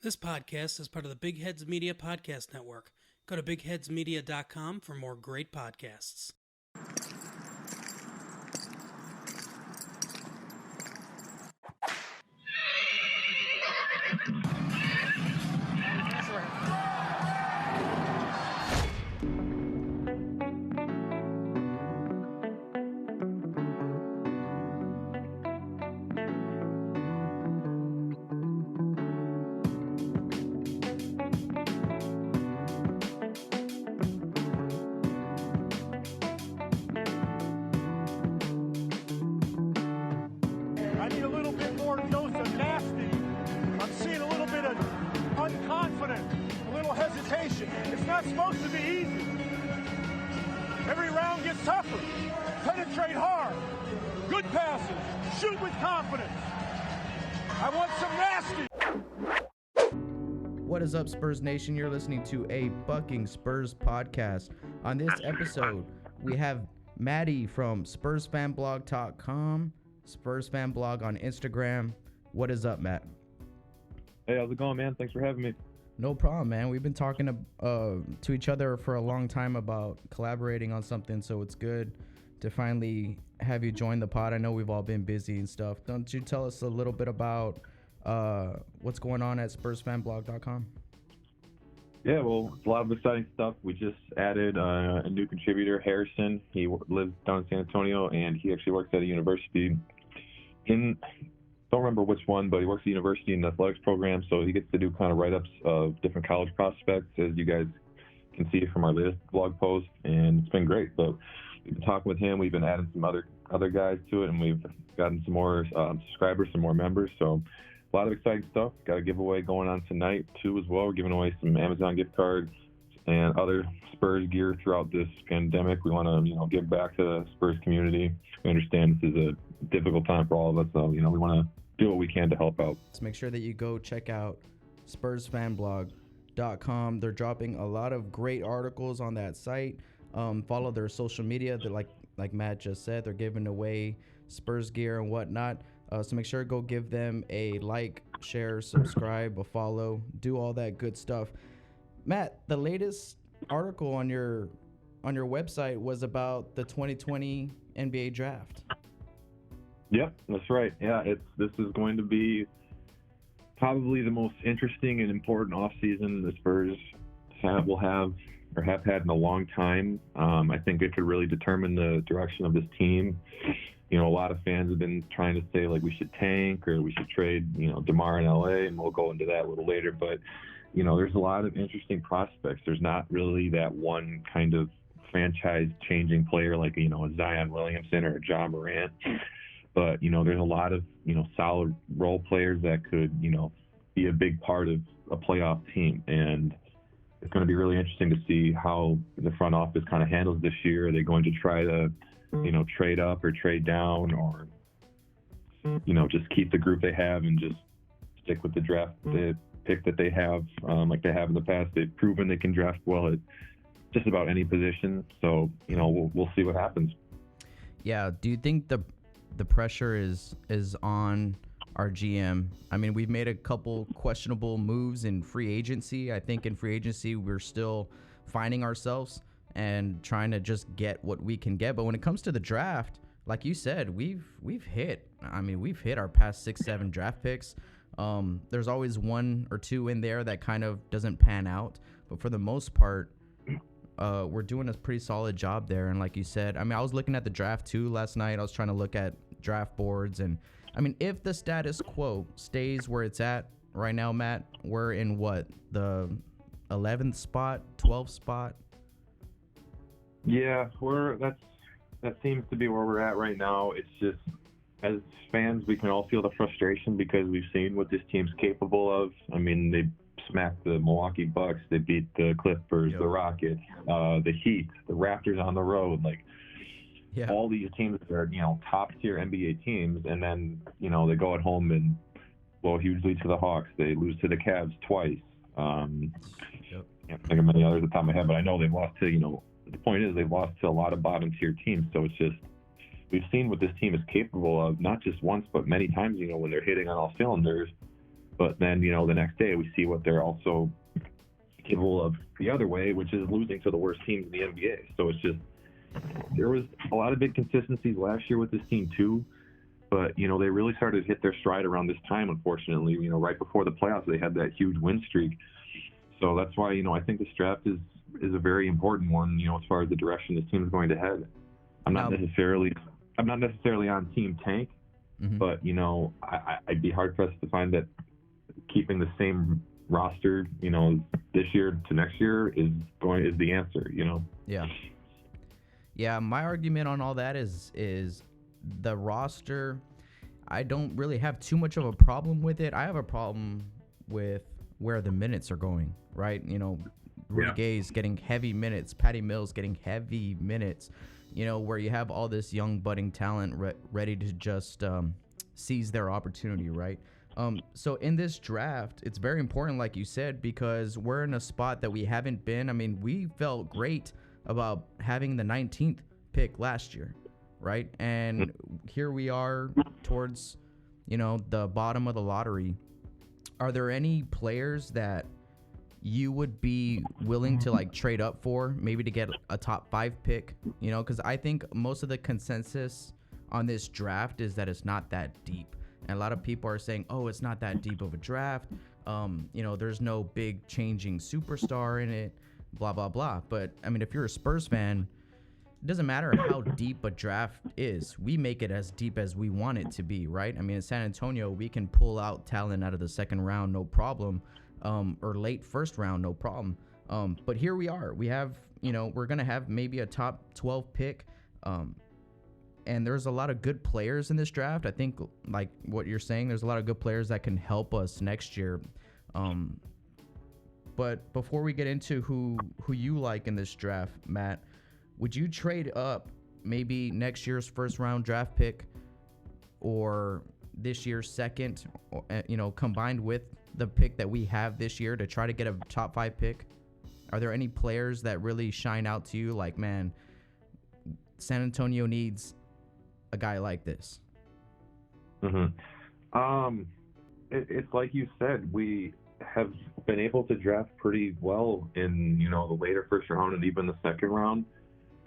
This podcast is part of the Big Heads Media Podcast Network. Go to bigheadsmedia.com for more great podcasts. I need a little bit more dose of nasty. I'm seeing a little bit of unconfident, a little hesitation. It's not supposed to be easy. Every round gets tougher. Penetrate hard. Good passes. Shoot with confidence. I want some nasty. What is up, Spurs Nation? You're listening to a Bucking Spurs podcast. On this episode, we have Matty from SpursFanBlog.com, Spurs Fan Blog on Instagram. What is up, Matt? Hey, how's it going, man? Thanks for having me. No problem, man. We've been talking to each other for a long time about collaborating on something, so it's good to finally have you join the pod. I know we've all been busy and stuff. Don't you tell us a little bit about what's going on at SpursFanBlog.com? Yeah, well, it's a lot of exciting stuff. We just added a new contributor, Harrison. He lives down in San Antonio, and he actually works at a university don't remember which one, but he works at the university in the athletics program, so he gets to do kind of write-ups of different college prospects, as you guys can see from our latest blog post, and it's been great. But we've been talking with him. We've been adding some other guys to it, and we've gotten some more subscribers, some more members, so a lot of exciting stuff. Got a giveaway going on tonight, too, as well. We're giving away some Amazon gift cards and other Spurs gear throughout this pandemic. We want to, give back to the Spurs community. We understand this is a difficult time for all of us, so, we want to do what we can to help out. So make sure that you go check out SpursFanBlog.com. They're dropping a lot of great articles on that site. Follow their social media. They're like Matt just said, they're giving away Spurs gear and whatnot. So make sure to go give them a like, share, subscribe, a follow, do all that good stuff. Matt, the latest article on your website was about the 2020 NBA draft. Yep, that's right. Yeah, this is going to be probably the most interesting and important offseason the Spurs have had in a long time. I think it could really determine the direction of this team. A lot of fans have been trying to say, like, we should tank or we should trade, Demar in LA, and we'll go into that a little later. But, there's a lot of interesting prospects. There's not really that one kind of franchise-changing player like, a Zion Williamson or a John Morant. But, there's a lot of, solid role players that could, be a big part of a playoff team. And it's going to be really interesting to see how the front office kind of handles this year. Are they going to try to trade up or trade down, or, just keep the group they have and just stick with the draft the pick that they have, like they have in the past? They've proven they can draft well at just about any position. So, we'll see what happens. Yeah. Do you think the pressure is on our GM? I mean, we've made a couple questionable moves in free agency. I think in free agency, we're still finding ourselves and trying to just get what we can get. But when it comes to the draft, like you said, we've hit our past 6-7 draft picks. There's always one or two in there that kind of doesn't pan out, but for the most part, we're doing a pretty solid job there. And like you said, I was looking at the draft too last night. I was trying to look at draft boards, and if the status quo stays where it's at right now, Matt, we're in what, the 11th spot, 12th spot? Yeah, that seems to be where we're at right now. It's just, as fans, we can all feel the frustration because we've seen what this team's capable of. They smacked the Milwaukee Bucks, they beat the Clippers, the Rockets, the Heat, the Raptors on the road. All these teams that are, top tier NBA teams, and then, they go at home and blow a huge lead to the Hawks. They lose to the Cavs twice. Can't think of many others at the top of my head, but I know they've lost to, the point is they've lost to a lot of bottom tier teams. So it's just, we've seen what this team is capable of, not just once, but many times, when they're hitting on all cylinders. But then, the next day we see what they're also capable of the other way, which is losing to the worst teams in the NBA. So it's just, there was a lot of inconsistencies last year with this team too. But, they really started to hit their stride around this time, unfortunately. Right before the playoffs, they had that huge win streak. So that's why, I think this draft is a very important one, as far as the direction this team is going to head. I'm not necessarily on Team Tank, but, I'd be hard-pressed to find that keeping the same roster, this year to next year is the answer, Yeah. Yeah, my argument on all that is the roster. I don't really have too much of a problem with it. I have a problem with where the minutes are going, right? Rudy Gay's getting heavy minutes, Patty Mills getting heavy minutes, where you have all this young budding talent ready to just seize their opportunity, right? So in this draft, it's very important, like you said, because we're in a spot that we haven't been. I mean, we felt great about having the 19th pick last year, right? And here we are towards, the bottom of the lottery. Are there any players that you would be willing to trade up for, maybe to get a top 5 pick? Because I think most of the consensus on this draft is that it's not that deep. And a lot of people are saying, oh, it's not that deep of a draft. There's no big changing superstar in it, blah, blah, blah. But, I mean, if you're a Spurs fan, it doesn't matter how deep a draft is. We make it as deep as we want it to be, right? I mean, in San Antonio, we can pull out talent out of the second round, no problem, or late first round, no problem. But here we are. We have, we're going to have maybe a top 12 pick. And there's a lot of good players in this draft. I think, like what you're saying, there's a lot of good players that can help us next year. But before we get into who you like in this draft, Matt, would you trade up maybe next year's first round draft pick or this year's second, combined with the pick that we have this year to try to get a top 5 pick? Are there any players that really shine out to you? Like, man, San Antonio needs a guy like this. It's like you said, we have been able to draft pretty well in, the later first round and even the second round.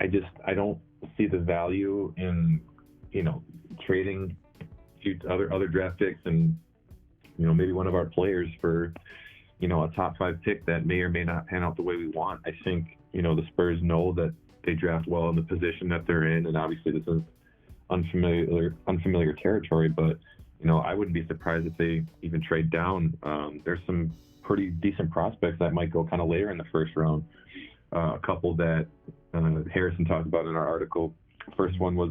I don't see the value in, trading other draft picks and, maybe one of our players for, a top 5 pick that may or may not pan out the way we want. I think, the Spurs know that they draft well in the position that they're in, and obviously this is unfamiliar territory, but, I wouldn't be surprised if they even trade down. There's some pretty decent prospects that might go kind of later in the first round. A couple that Harrison talked about in our article. First one was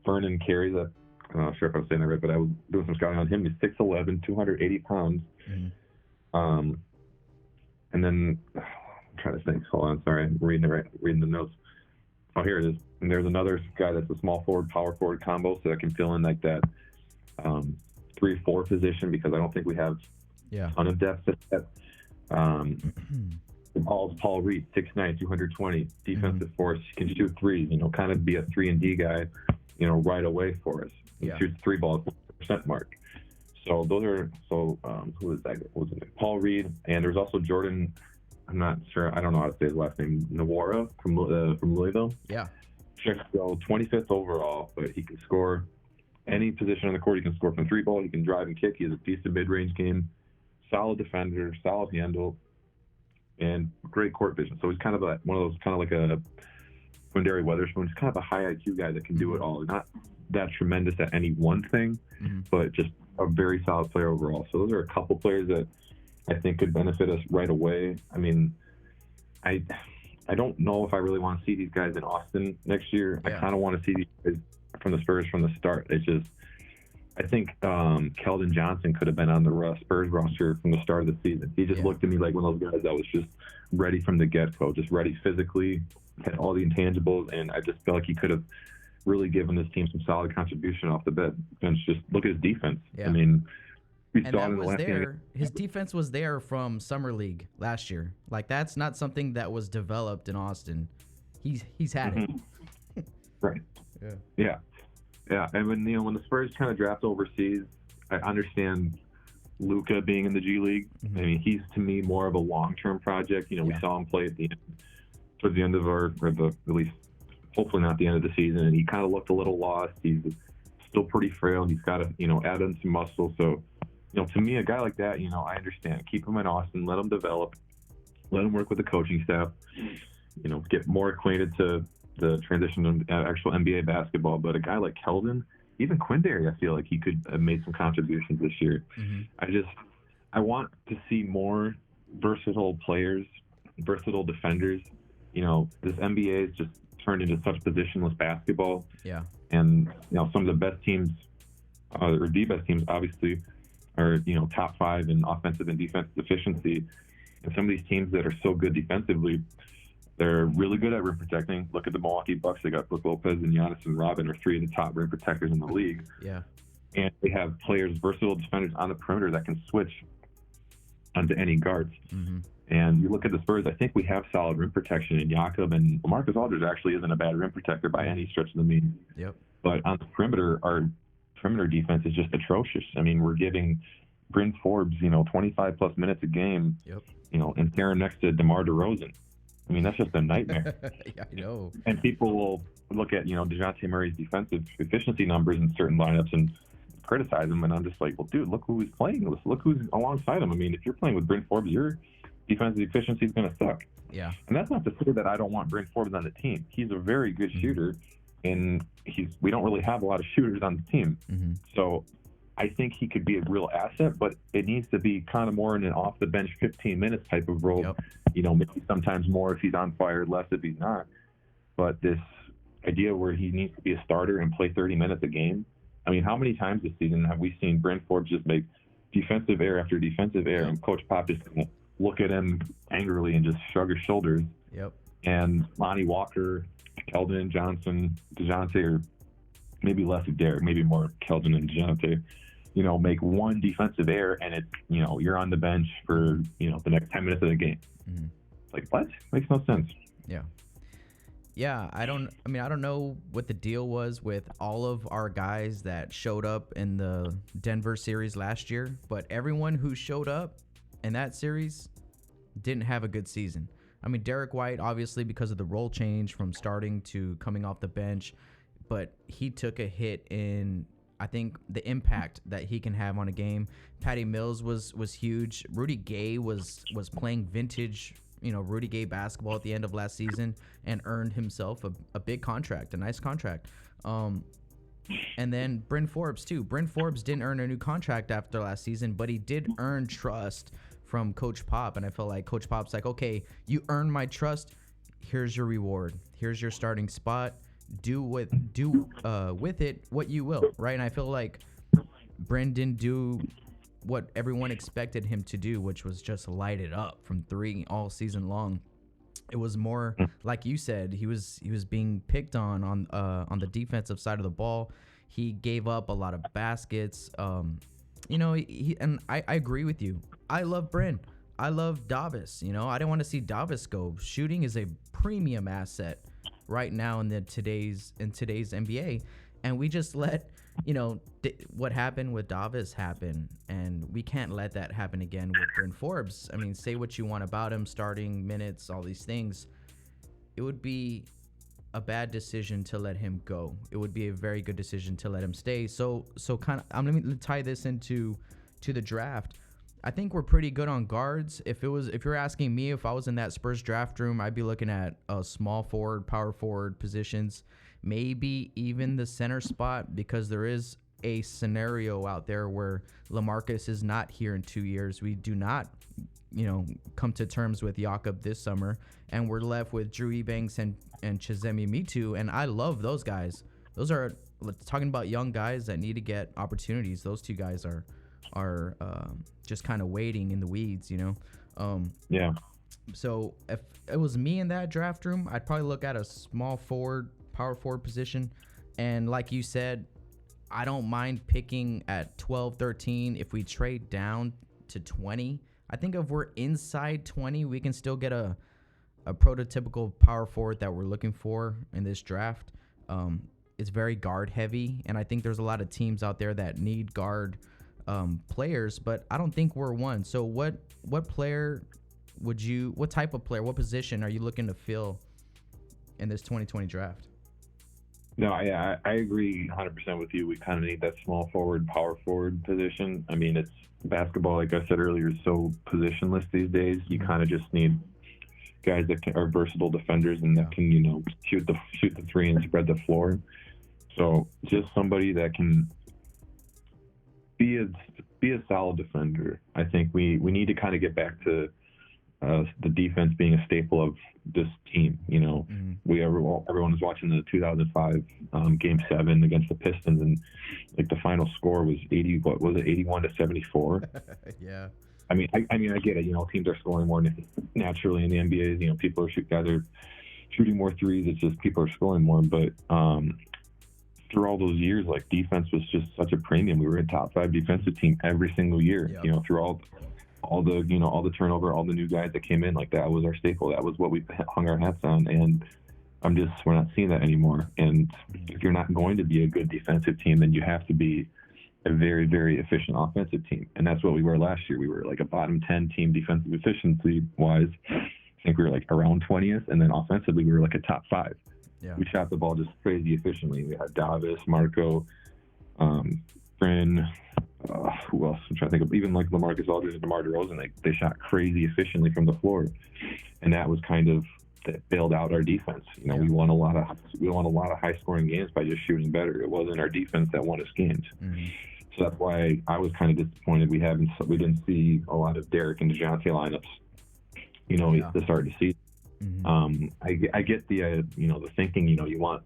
Vernon Carey. I'm not sure if I'm saying that right, but I was doing some scouting on him. He's 6'11", 280 pounds. And then I'm trying to think. Hold on, sorry, I'm reading the notes. Oh, here it is. And there's another guy that's a small forward, power forward combo, so that can fill in like that 3-4 position, because I don't think we have a ton of depth at that. Paul Reed, 6'9", 220, defensive force, can shoot threes, kind of be a 3-and-D guy, right away for us. He shoots 3 balls, percent mark. So those are, who is that? What was it? Paul Reed, and there's also Jordan, I'm not sure, I don't know how to say his last name, Nawara from Louisville. Yeah. Sure, so 25th overall, but he can score any position on the court. He can score from 3-ball, he can drive and kick, he has a decent mid-range game, solid defender, solid handle, and great court vision. So he's kind of one of those, kind of like a Quindary Weatherspoon. He's kind of a high IQ guy that can do it all. Not that tremendous at any one thing, but just a very solid player overall. So those are a couple players that I think could benefit us right away. I mean, I don't know if I really want to see these guys in Austin next year. I kind of want to see these guys from the Spurs from the start. It's just, I think Keldon Johnson could have been on the Spurs roster from the start of the season. He just looked at me like one of those guys that was just ready from the get-go, just ready physically, had all the intangibles, and I just feel like he could have really given this team some solid contribution off the bench. Just look at his defense. I mean, we saw it in the last game. His defense was there from Summer League last year. Like, that's not something that was developed in Austin. He's had it. Right. Yeah. And when the Spurs kind of draft overseas, I understand Luka being in the G League. Mm-hmm. I mean, he's to me more of a long-term project. We saw him play towards the end of at least hopefully not the end of the season, and he kind of looked a little lost. He's still pretty frail. He's got to add in some muscle. So to me, a guy like that, I understand. Keep him in Austin, let him develop, let him work with the coaching staff. Get more acquainted to the transition to actual NBA basketball. But a guy like Keldon, even Quindary, I feel like he could have made some contributions this year. Mm-hmm. I want to see more versatile players, versatile defenders. This NBA has just turned into such positionless basketball. Yeah. And, some of the best teams, or the best teams, obviously, are, top 5 in offensive and defensive efficiency. And some of these teams that are so good defensively, they're really good at rim protecting. Look at the Milwaukee Bucks. They got Brook Lopez and Giannis and Robin are 3 of the top rim protectors in the league. Yeah. And they have players, versatile defenders on the perimeter that can switch onto any guards. Mm-hmm. And you look at the Spurs, I think we have solid rim protection in Jakob, and LaMarcus Aldridge actually isn't a bad rim protector by any stretch of the means. Yep. But on the perimeter, our perimeter defense is just atrocious. I mean, we're giving Bryn Forbes, 25 plus minutes a game, Yep. And pairing next to DeMar DeRozan. I mean, that's just a nightmare. Yeah, I know. And people will look at, DeJounte Murray's defensive efficiency numbers in certain lineups and criticize him. And I'm just like, well, dude, look who he's playing with. Look who's alongside him. I mean, if you're playing with Bryn Forbes, your defensive efficiency is going to suck. Yeah. And that's not to say that I don't want Bryn Forbes on the team. He's a very good shooter, and we don't really have a lot of shooters on the team. Mm-hmm. So I think he could be a real asset, but it needs to be kind of more in an off-the-bench 15 minutes type of role. Yep. Maybe sometimes more if he's on fire, less if he's not. But this idea where he needs to be a starter and play 30 minutes a game, I mean, how many times this season have we seen Bryn Forbes just make defensive error after defensive error, and Coach Pop just look at him angrily and just shrug his shoulders? Yep. And Lonnie Walker, Keldon, Johnson, DeJounte, or maybe less of Derek, maybe more Keldon and DeJounte, make one defensive error and it's, you're on the bench for, the next 10 minutes of the game. Mm-hmm. It's like, what? Makes no sense. Yeah. Yeah, I don't know what the deal was with all of our guys that showed up in the Denver series last year, but everyone who showed up in that series didn't have a good season. I mean, Derek White, obviously, because of the role change from starting to coming off the bench, but he took a hit in, I think, the impact that he can have on a game. Patty Mills was huge. Rudy Gay was playing vintage, Rudy Gay basketball at the end of last season and earned himself a big contract, a nice contract. And then Bryn Forbes, too. Bryn Forbes didn't earn a new contract after last season, but he did earn trust from Coach Pop. And I feel like Coach Pop's like, okay, you earned my trust. Here's your reward. Here's your starting spot. Do with it what you will, right? And I feel like Bryn didn't do what everyone expected him to do, which was just light it up from 3 all season long. It was more like you said, he was being picked on the defensive side of the ball. He gave up a lot of baskets. And I agree with you. I love Bryn. I love Davis. I didn't want to see Davis go. Shooting is a premium asset right now in today's NBA, and we just let what happened with Davis happen, and we can't let that happen again with Bryn Forbes. I mean, say what you want about him, starting minutes, all these things. It would be a bad decision to let him go. It would be a very good decision to let him stay. So kind of, I'm gonna tie this into the draft. I think we're pretty good on guards. If you're asking me, if I was in that Spurs draft room, I'd be looking at small forward, power forward positions, maybe even the center spot, because there is a scenario out there where LaMarcus is not here in 2 years. We do not, come to terms with Jakob this summer, and we're left with Drew Eubanks and Chizemi Mitu, and I love those guys. Those are, talking about young guys that need to get opportunities. Those two guys are just kind of waiting in the weeds, Yeah. So if it was me in that draft room, I'd probably look at a small forward, power forward position. And like you said, I don't mind picking at 12, 13. If we trade down to 20, I think if we're inside 20, we can still get a prototypical power forward that we're looking for in this draft. It's very guard heavy, and I think there's a lot of teams out there that need guard players, but I don't think we're one. So what player what type of player, what position are you looking to fill in this 2020 draft? No, I agree 100% with you. We kind of need that small forward, power forward position. I mean, it's basketball, like I said earlier, is so positionless these days. You kind of just need guys that are versatile defenders and that can, shoot the three and spread the floor. So just somebody that can be a solid defender. I think we need to kind of get back to the defense being a staple of this team. Everyone was watching the 2005 Game 7 against the Pistons, and like the final score was 81-74. Yeah. I mean, I get it. Teams are scoring more naturally in the NBA. People are shooting more threes. It's just people are scoring more. But through all those years, like, defense was just such a premium. We were a top 5 defensive team every single year. Yep. Through all the turnover, all the new guys that came in, like, that was our staple. That was what we hung our hats on. And we're not seeing that anymore. And if you're not going to be a good defensive team, then you have to be a very, very efficient offensive team. And that's what we were last year. We were like a bottom 10 team defensive efficiency wise. I think we were like around 20th. And then offensively, we were like a top 5. Yeah. We shot the ball just crazy efficiently. We had Davis, Marco, Bryn, who else? I'm trying to think of, even like LaMarcus, Aldridge, and DeMar DeRozan. They shot crazy efficiently from the floor. And that was kind of that bailed out our defense. We won a lot of high scoring games by just shooting better. It wasn't our defense that won us games. Mm-hmm. So that's why I was kind of disappointed we didn't see a lot of Derek and DeJounte lineups, at the start of the season. Mm-hmm. I get the the thinking. You want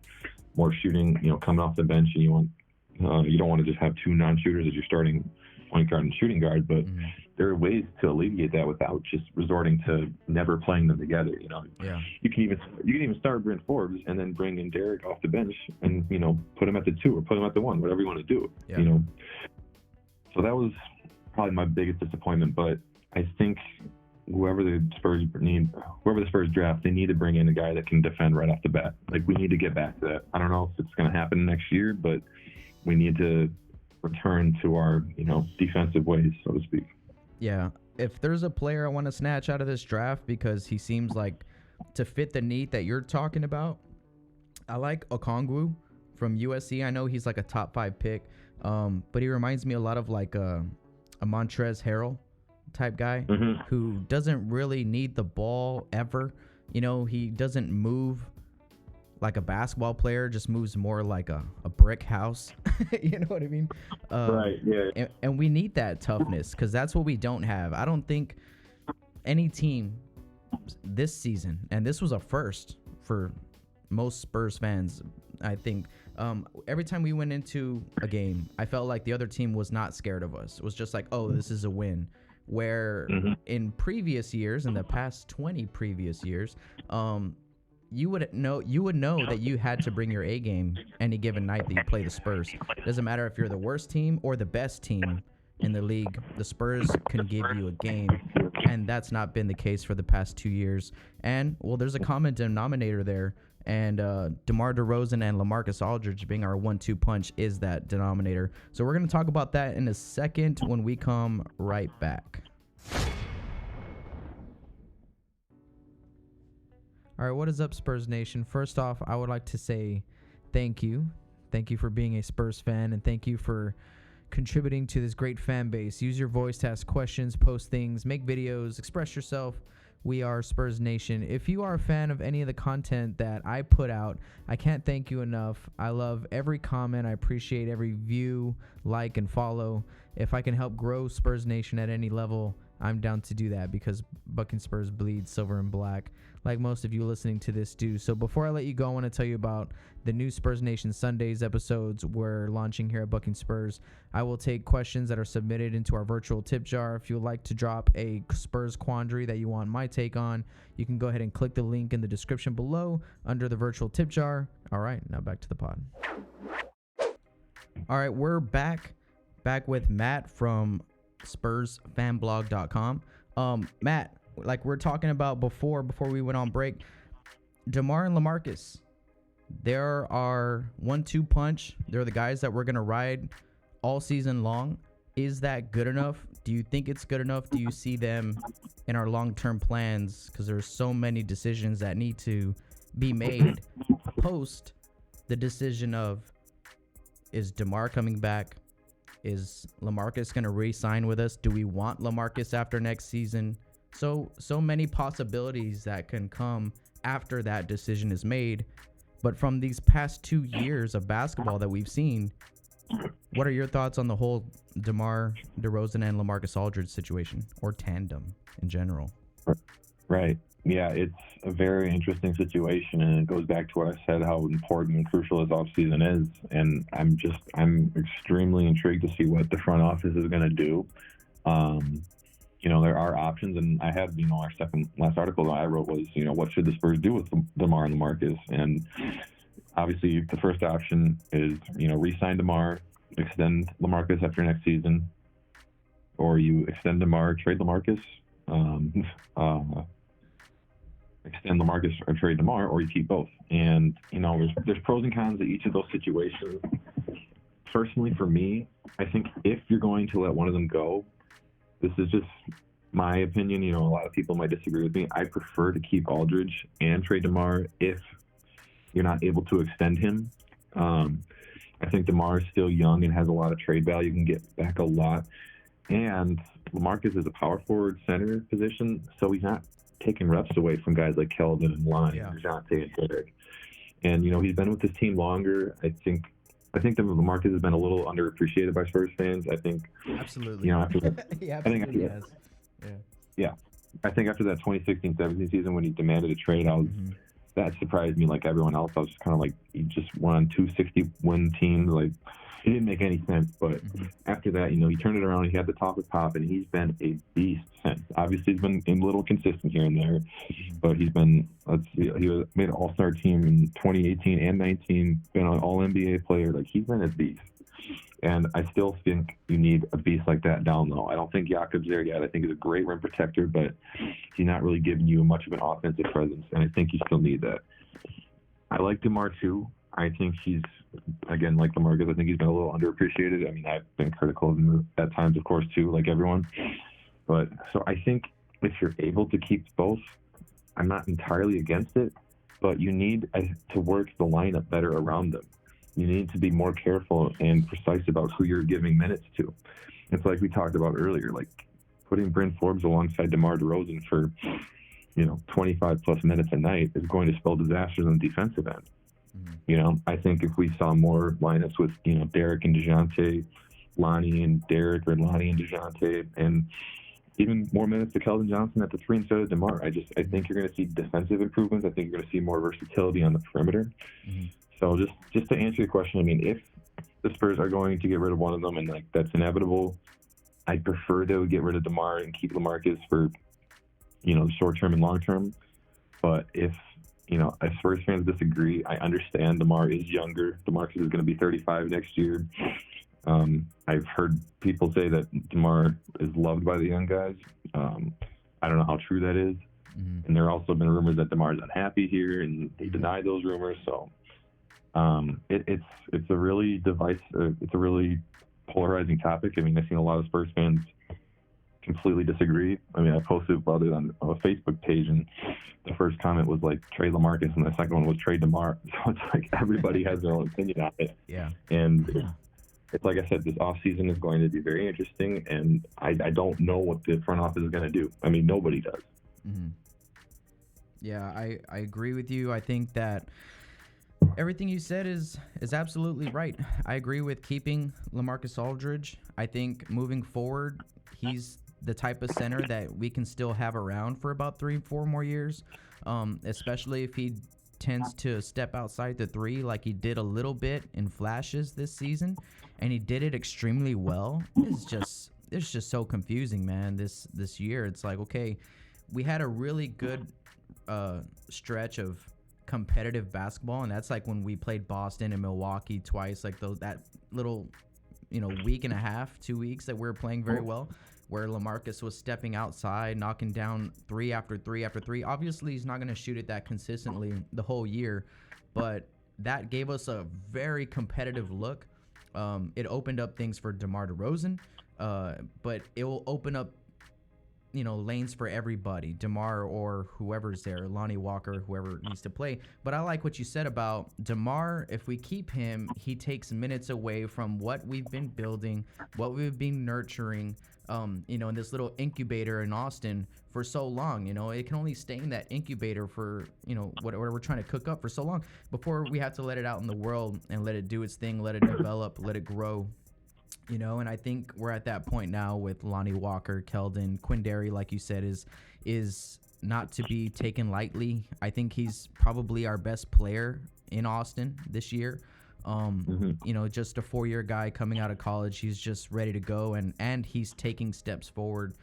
more shooting, coming off the bench, and you don't want to just have 2 non-shooters as your starting point guard and shooting guard, but mm-hmm. there are ways to alleviate that without just resorting to never playing them together. Yeah. You can even start Bryn Forbes and then bring in Derek off the bench and put him at the 2 or put him at the 1, whatever you want to do. Yeah. So that was probably my biggest disappointment. But I think whoever the Spurs draft, they need to bring in a guy that can defend right off the bat. Like, we need to get back to that. I don't know if it's going to happen next year, but we need to return to our defensive ways, so to speak. Yeah, if there's a player I want to snatch out of this draft because he seems like to fit the need that you're talking about, I like Okongwu from USC. I know he's like a top 5 pick, but he reminds me a lot of like a Montrezl Harrell type guy mm-hmm. who doesn't really need the ball ever. He doesn't move like a basketball player, just moves more like a brick house. You know what I mean? Right, yeah. And we need that toughness because that's what we don't have. I don't think any team this season, and this was a first for most Spurs fans, I think, every time we went into a game, I felt like the other team was not scared of us. It was just like, oh, this is a win. Where mm-hmm. in previous years, in the past 20 previous years, you would know that you had to bring your A game any given night that you play the Spurs. Doesn't matter if you're the worst team or the best team in the league, the Spurs can give you a game, and that's not been the case for the past 2 years. And, well, there's a common denominator there, and DeMar DeRozan and LaMarcus Aldridge being our 1-2 punch is that denominator. So we're going to talk about that in a second when we come right back. All right, what is up, Spurs Nation? First off, I would like to say thank you. Thank you for being a Spurs fan, and thank you for contributing to this great fan base. Use your voice to ask questions, post things, make videos, express yourself. We are Spurs Nation. If you are a fan of any of the content that I put out, I can't thank you enough. I love every comment. I appreciate every view, like, and follow. If I can help grow Spurs Nation at any level, I'm down to do that because Bucking Spurs bleed silver and black, like most of you listening to this do. So before I let you go, I want to tell you about the new Spurs Nation Sundays episodes we're launching here at Bucking Spurs. I will take questions that are submitted into our virtual tip jar. If you'd like to drop a Spurs quandary that you want my take on, you can go ahead and click the link in the description below under the virtual tip jar. All right, now back to the pod. All right, we're back with Matt from SpursFanblog.com. Matt, like we're talking about before we went on break, Demar and LaMarcus, they're our 1-2 punch. They're the guys that we're going to ride all season long. is that good enough? Do you think it's good enough? Do you see them in our long-term plans? Because there's so many decisions that need to be made post the decision of, is DeMar coming back? Is LaMarcus going to re-sign with us? Do we want LaMarcus after next season? So many possibilities that can come after that decision is made. But from these past 2 years of basketball that we've seen, what are your thoughts on the whole DeMar DeRozan and LaMarcus Aldridge situation, or tandem in general? Right. Yeah, it's a very interesting situation, and it goes back to what I said, how important and crucial this offseason is. And I'm extremely intrigued to see what the front office is going to do. There are options, and I had, our last article that I wrote was, what should the Spurs do with DeMar and LaMarcus? And obviously, the first option is, re-sign DeMar, extend LaMarcus after next season, or you extend DeMar, trade LaMarcus, extend LaMarcus or trade DeMar, or you keep both. And, there's pros and cons to each of those situations. Personally, for me, I think if you're going to let one of them go, this is just my opinion. A lot of people might disagree with me. I prefer to keep Aldridge and trade DeMar if you're not able to extend him. I think DeMar is still young and has a lot of trade value, can get back a lot. And LaMarcus is a power forward center position, so he's not taking reps away from guys like Keldon and Lonnie, DeJounte and Derek. And, he's been with his team longer. I think that LaMarcus has been a little underappreciated by Spurs fans. I think absolutely. After that, I think after that 2016-17 season when he demanded a trade, that surprised me like everyone else. I was just kind of like, he just won on 260-win teams. Like, it didn't make any sense. But after that, he turned it around. He had the top of pop, and he's been a beast since. Obviously, he's been a little consistent here and there, but he's been, he made an all-star team in 2018 and 19, been an all-NBA player. Like, he's been a beast. And I still think you need a beast like that down low. I don't think Jakob's there yet. I think he's a great rim protector, but he's not really giving you much of an offensive presence, and I think you still need that. I like DeMar, too. I think he's, again, like LaMarcus, I think he's been a little underappreciated. I mean, I've been critical of him at times, of course, too, like everyone. But so I think if you're able to keep both, I'm not entirely against it, but you need to work the lineup better around them. You need to be more careful and precise about who you're giving minutes to. It's like we talked about earlier, like putting Bryn Forbes alongside DeMar DeRozan for, 25-plus minutes a night is going to spell disasters on the defensive end. I think if we saw more lineups with, Derek and DeJounte, Lonnie and Derek, or Lonnie and DeJounte, and even more minutes to Keldon Johnson at the 3 instead of DeMar, I think you're going to see defensive improvements. I think you're going to see more versatility on the perimeter. So just to answer your question, I mean, if the Spurs are going to get rid of one of them, and like that's inevitable, I prefer they would get rid of DeMar and keep LaMarcus for, short term and long term. But if Spurs fans disagree, I understand DeMar is younger. DeMarcus is going to be 35 next year. I've heard people say that DeMar is loved by the young guys. I don't know how true that is. And there have also been rumors that DeMar is unhappy here, and he denied those rumors. So it's a really it's a really polarizing topic. I mean, I've seen a lot of Spurs fans completely disagree. I mean, I posted about it on a Facebook page, and the first comment was like trade LaMarcus, and the second one was trade DeMar. So it's like everybody has their own opinion on it. Yeah. And it's like I said, this offseason is going to be very interesting, and I don't know what the front office is going to do. I mean, nobody does. Yeah, I agree with you. I think that everything you said is absolutely right. I agree with keeping LaMarcus Aldridge. I think moving forward, he's the type of center that we can still have around for about 3-4 more years, especially if he tends to step outside the 3 like he did a little bit in flashes this season, and he did it extremely well. It's just so confusing, man, this year. It's like, okay, we had a really good stretch of competitive basketball, and that's like when we played Boston and Milwaukee twice, like that little week and a half, 2 weeks that we were playing very well, where LaMarcus was stepping outside, knocking down 3 after 3 after 3. Obviously, he's not going to shoot it that consistently the whole year, but that gave us a very competitive look. It opened up things for DeMar DeRozan. but it will open up, lanes for everybody, DeMar or whoever's there, Lonnie Walker, whoever needs to play. But I like what you said about DeMar. If we keep him, he takes minutes away from what we've been building, what we've been nurturing, in this little incubator in Austin for so long. It can only stay in that incubator for, whatever we're trying to cook up for so long before we have to let it out in the world and let it do its thing, let it develop, let it grow. And I think we're at that point now with Lonnie Walker, Keldon, Quindary, like you said, is not to be taken lightly. I think he's probably our best player in Austin this year. Just a 4-year guy coming out of college. He's just ready to go, and he's taking steps forward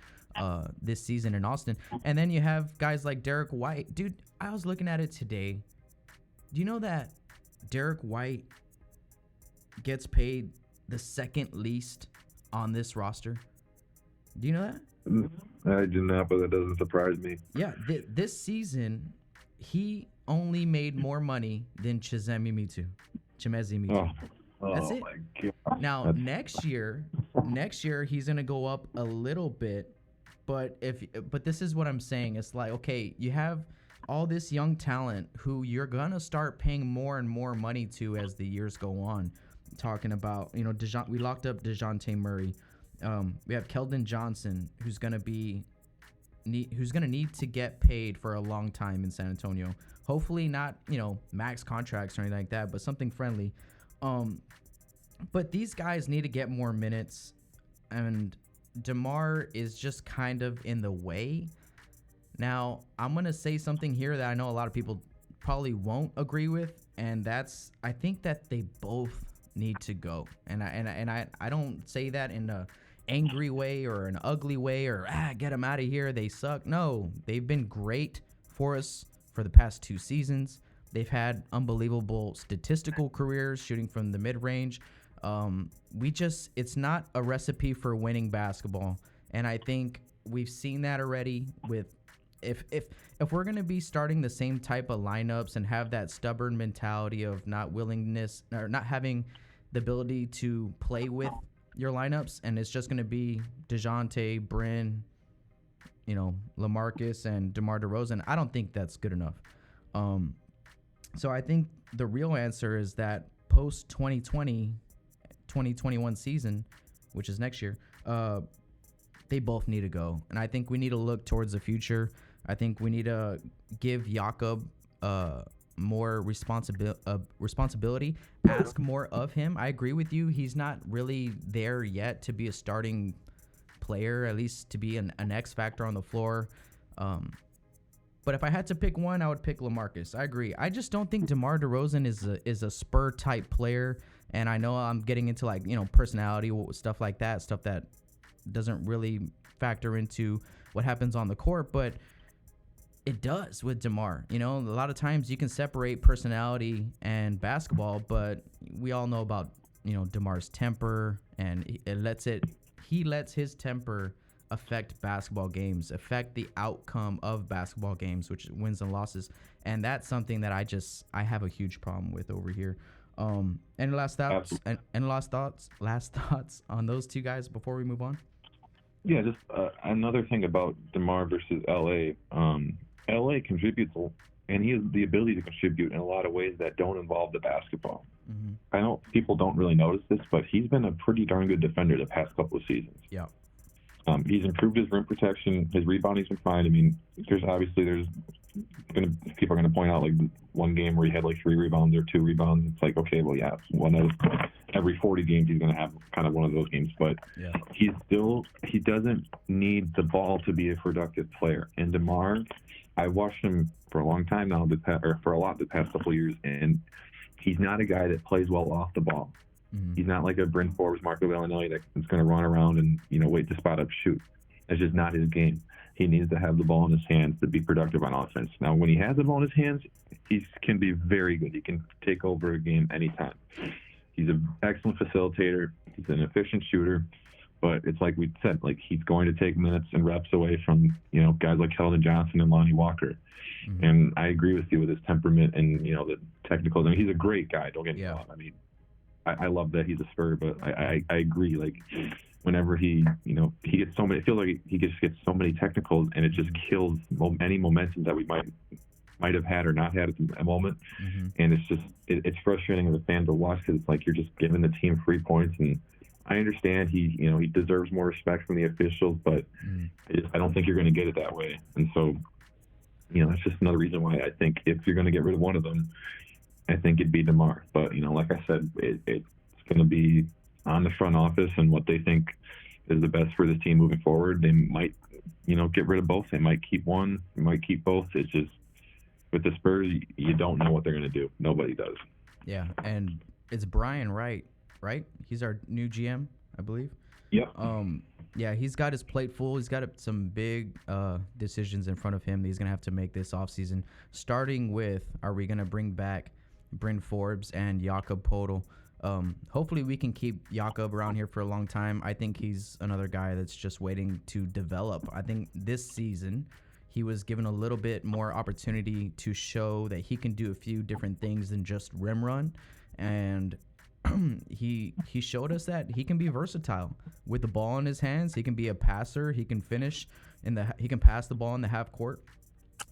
this season in Austin. And then you have guys like Derek White. Dude, I was looking at it today. Do you know that Derek White gets paid the second least on this roster? Do you know that? I do not, but that doesn't surprise me. Yeah, this season, he only made more money than Chimezi Metu. That's it. My God. Now, next year, he's going to go up a little bit, but this is what I'm saying. It's like, okay, you have all this young talent who you're going to start paying more and more money to as the years go on. Talking about, we locked up DeJounte Murray. We have Keldon Johnson, who's gonna need to get paid for a long time in San Antonio. Hopefully not, max contracts or anything like that, but something friendly. But these guys need to get more minutes, and DeMar is just kind of in the way. Now, I'm gonna say something here that I know a lot of people probably won't agree with, and that's, I think that they both need to go, and I don't say that in a angry way or an ugly way or get them out of here, they suck. No, they've been great for us for the past 2 seasons. They've had unbelievable statistical careers shooting from the mid-range. It's not a recipe for winning basketball, and I think we've seen that already with if we're going to be starting the same type of lineups and have that stubborn mentality of not willingness or not having the ability to play with your lineups, and it's just going to be DeJounte, Bryn, LaMarcus, and DeMar DeRozan, I don't think that's good enough. So I think the real answer is that post 2020, 2021 season, which is next year, they both need to go. And I think we need to look towards the future. I think we need to give Jakob more responsibility, ask more of him. I agree with you. He's not really there yet to be a starting player, at least to be an X factor on the floor. But if I had to pick one, I would pick LaMarcus. I agree. I just don't think DeMar DeRozan is a Spur type player. And I know I'm getting into personality, stuff like that, stuff that doesn't really factor into what happens on the court, but it does with DeMar. A lot of times you can separate personality and basketball, but we all know about, DeMar's temper, and he lets his temper affect basketball games, affect the outcome of basketball games, which wins and losses. And that's something that I have a huge problem with over here. Any last thoughts? Last thoughts on those two guys before we move on? Yeah, just another thing about DeMar versus LA. LA contributes, and he has the ability to contribute in a lot of ways that don't involve the basketball. Mm-hmm. I know people don't really notice this, but he's been a pretty darn good defender the past couple of seasons. Yeah. He's improved his rim protection. His rebounding's been fine. I mean, people are gonna point out one game where he had 3 rebounds or 2 rebounds. It's like, okay, well, yeah, one of every 40 games he's gonna have kind of one of those games. But yeah, he doesn't need the ball to be a productive player. And DeMar, I watched him for a long time now, for a lot the past couple of years, and he's not a guy that plays well off the ball. Mm-hmm. He's not like a Bryn Forbes, Marco Bellinelli that's going to run around and wait to spot up shoot. That's just not his game. He needs to have the ball in his hands to be productive on offense. Now, when he has the ball in his hands, he can be very good. He can take over a game anytime. He's an excellent facilitator. He's an efficient shooter. But it's like we said, he's going to take minutes and reps away from guys like Keldon Johnson and Lonnie Walker. Mm-hmm. And I agree with you with his temperament and the technicals. I mean, he's a great guy. Don't get me wrong. I mean, I love that he's a Spur, but I agree. whenever he gets so many, I feel like he just gets so many technicals, and it just kills any momentum that we might have had or not had at the moment. And it's frustrating as a fan to watch, because it's like you're just giving the team free points. And I understand he deserves more respect from the officials, but I don't think you're going to get it that way. And so, that's just another reason why I think if you're going to get rid of one of them, I think it'd be DeMar. But like I said, it's going to be on the front office and what they think is the best for this team moving forward. They might, get rid of both. They might keep one. They might keep both. It's just, with the Spurs, you don't know what they're going to do. Nobody does. Yeah, and it's Brian Wright, right? He's our new GM, I believe. Yep. Yeah, he's got his plate full. He's got some big decisions in front of him that he's going to have to make this offseason, starting with, are we going to bring back Bryn Forbes and Jakob Poeltl? Hopefully we can keep Jakob around here for a long time. I think he's another guy that's just waiting to develop. I think this season he was given a little bit more opportunity to show that he can do a few different things than just rim run, and he showed us that he can be versatile with the ball in his hands. He can be a passer. He can finish he can pass the ball in the half court.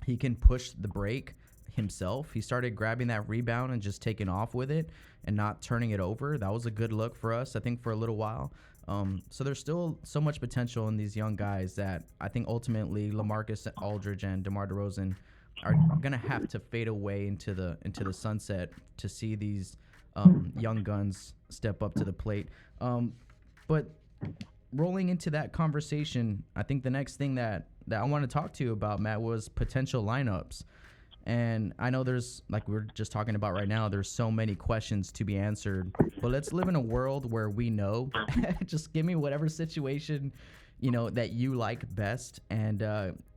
He can push the break himself. He started grabbing that rebound and just taking off with it and not turning it over. That was a good look for us, I think, for a little while. So there's still so much potential in these young guys that I think ultimately LaMarcus Aldridge and DeMar DeRozan are gonna have to fade away into the sunset to see these young guns step up to the plate. But rolling into that conversation, I think the next thing that I want to talk to you about, Matt, was potential lineups. And I know there's, like we're just talking about right now, there's so many questions to be answered. But let's live in a world where we know. Just give me whatever situation, that you like best. And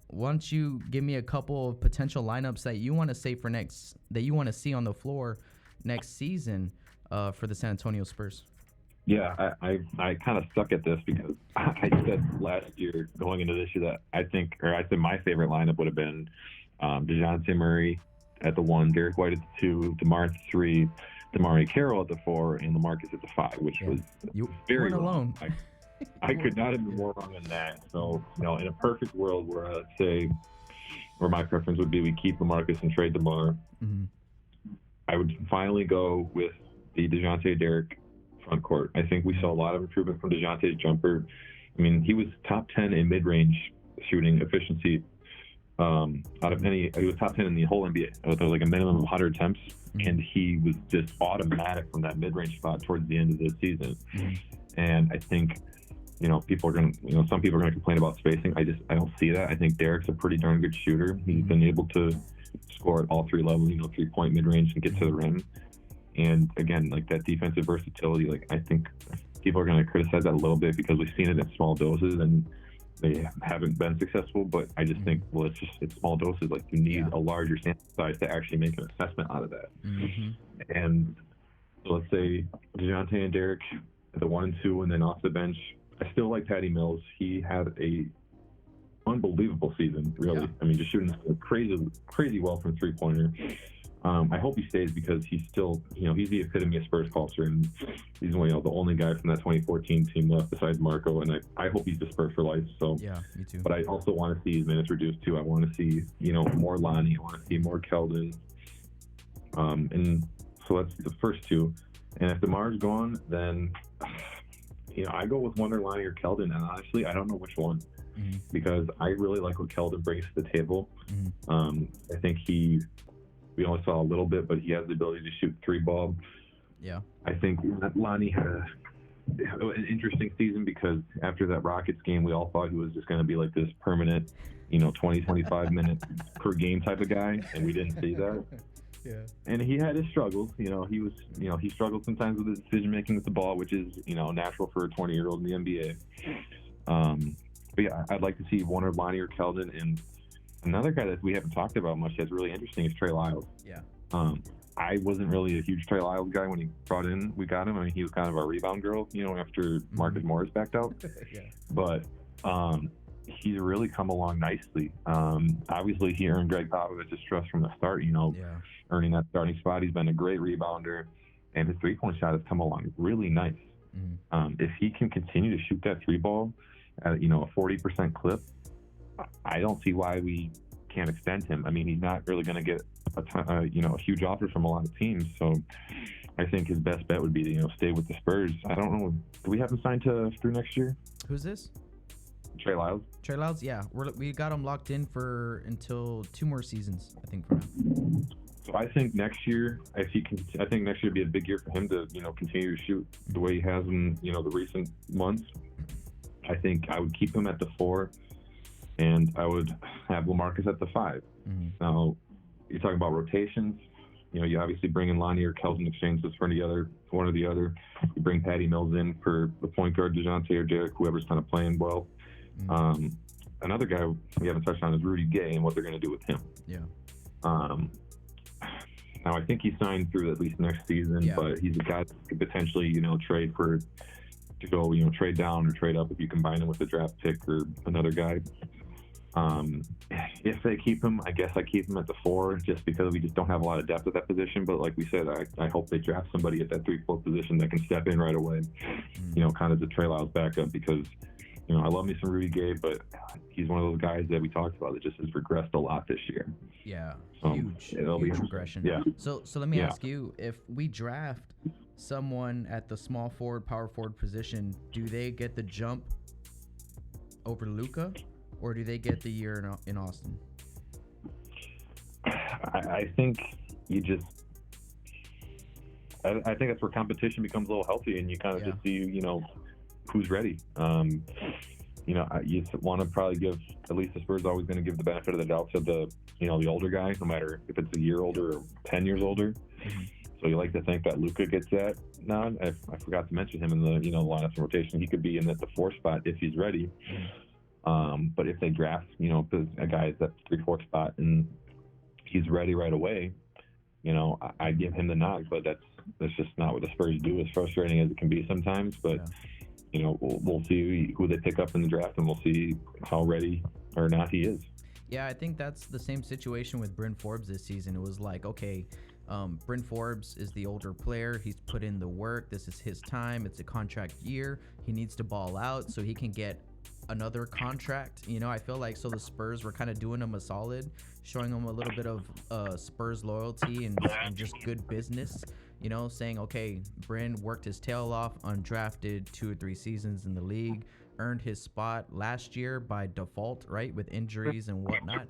why don't you give me a couple of potential lineups that you want to say that you want to see on the floor next season for the San Antonio Spurs? Yeah, I kind of suck at this because I said last year going into this year that I said my favorite lineup would have been DeJounte Murray at the 1, Derek White at the 2, DeMar at the 3, DeMar Carroll at the 4, and LaMarcus at the 5, which was very alone. I could not have been more wrong than that. So, in a perfect world where my preference would be we keep LaMarcus and trade DeMar, I would finally go with the DeJounte Derek front court. I think we saw a lot of improvement from DeJounte's jumper. I mean, he was top 10 in mid-range shooting efficiency. He was top 10 in the whole NBA with like a minimum of 100 attempts, and he was just automatic from that mid-range spot towards the end of the season. And I think, people are going to, some people are going to complain about spacing. I don't see that. I think Derek's a pretty darn good shooter. He's been able to score at all three levels, 3-point mid-range and get to the rim. And again, like that defensive versatility, like I think people are going to criticize that a little bit because we've seen it in small doses and they haven't been successful, but I just think, it's small doses. Like you need a larger sample size to actually make an assessment out of that. And so let's say DeJounte and Derek at the 1 and 2, and then off the bench, I still like Patty Mills. He had a unbelievable season, really. I mean, just shooting crazy well from 3-pointer. I hope he stays because he's still, he's the epitome of Spurs culture, and he's the only guy from that 2014 team left besides Marco, and I hope he's the Spurs for life. So yeah, me too. But I also want to see his minutes reduced too. I want to see, more Lonnie. I want to see more Keldon. And so that's the first two. And if DeMar's gone, then I go with Wonder Lonnie or Keldon, and honestly, I don't know which one. Because I really like what Keldon brings to the table. I think we only saw a little bit, but he has the ability to shoot 3-ball. Yeah. I think Lonnie had an interesting season because after that Rockets game, we all thought he was just going to be like this permanent, 20, 25 minute per game type of guy, and we didn't see that. Yeah. And he had his struggles. He struggled sometimes with his decision making with the ball, which is, natural for a 20-year-old in the NBA. But yeah, I'd like to see one or Lonnie or Keldon. And another guy that we haven't talked about much that's really interesting is Trey Lyles. Yeah. I wasn't really a huge Trey Lyles guy when we got him. I mean, he was kind of our rebound girl, after Marcus Morris backed out. Yeah. But he's really come along nicely. Obviously, he earned Greg Popovich's trust from the start, earning that starting spot. He's been a great rebounder, and his 3-point shot has come along really nice. If he can continue to shoot that three ball at a 40% clip, I don't see why we can't extend him. I mean, he's not really going to get a huge offer from a lot of teams. So I think his best bet would be to stay with the Spurs. I don't know. Do we have him signed through next year? Who's this? Trey Lyles. Trey Lyles, yeah. We got him locked in until 2 more seasons, I think, for now. So I think next year, I think next year would be a big year for him to, continue to shoot the way he has in, the recent months. I think I would keep him at the 4, and I would have LaMarcus at the 5. Now, you're talking about rotations. You obviously bring in Lonnie or Keldon exchanges for one or the other. You bring Patty Mills in for the point guard, DeJounte or Derek, whoever's kind of playing well. Another guy we haven't touched on is Rudy Gay and what they're going to do with him. Yeah. Now, I think he's signed through at least next season, but he's a guy that could potentially, trade to go, trade down or trade up if you combine him with a draft pick or another guy. If they keep him, I guess I keep him at the 4 just because we just don't have a lot of depth at that position. But like we said, I hope they draft somebody at that 3-4 position that can step in right away, kind of the Trey Lyles backup because, I love me some Rudy Gay, but he's one of those guys that we talked about that just has regressed a lot this year. Yeah, so huge regression. Yeah. So let me ask you, if we draft someone at the small forward, power forward position, do they get the jump over Luka, or do they get the year in Austin? I think you just. I think that's where competition becomes a little healthy, and you kind of just see, who's ready. You want to probably give, at least the Spurs are always going to give the benefit of the doubt to the, the older guy, no matter if it's a year older or 10 years older. So you like to think that Luka gets that nod. I forgot to mention him in the, lineup rotation. He could be in the 4 spot if he's ready. But if they draft, a guy at that 3-4 spot and he's ready right away, I give him the nod. But that's just not what the Spurs do, as frustrating as it can be sometimes. But we'll see who they pick up in the draft, and we'll see how ready or not he is. Yeah, I think that's the same situation with Bryn Forbes this season. It was like, okay, Bryn Forbes is the older player. He's put in the work. This is his time. It's a contract year. He needs to ball out so he can get another contract. I feel like the Spurs were kind of doing him a solid, showing him a little bit of Spurs loyalty and just good business. Saying, okay, Bryn worked his tail off, undrafted 2 or 3 seasons in the league, earned his spot last year by default, right, with injuries and whatnot.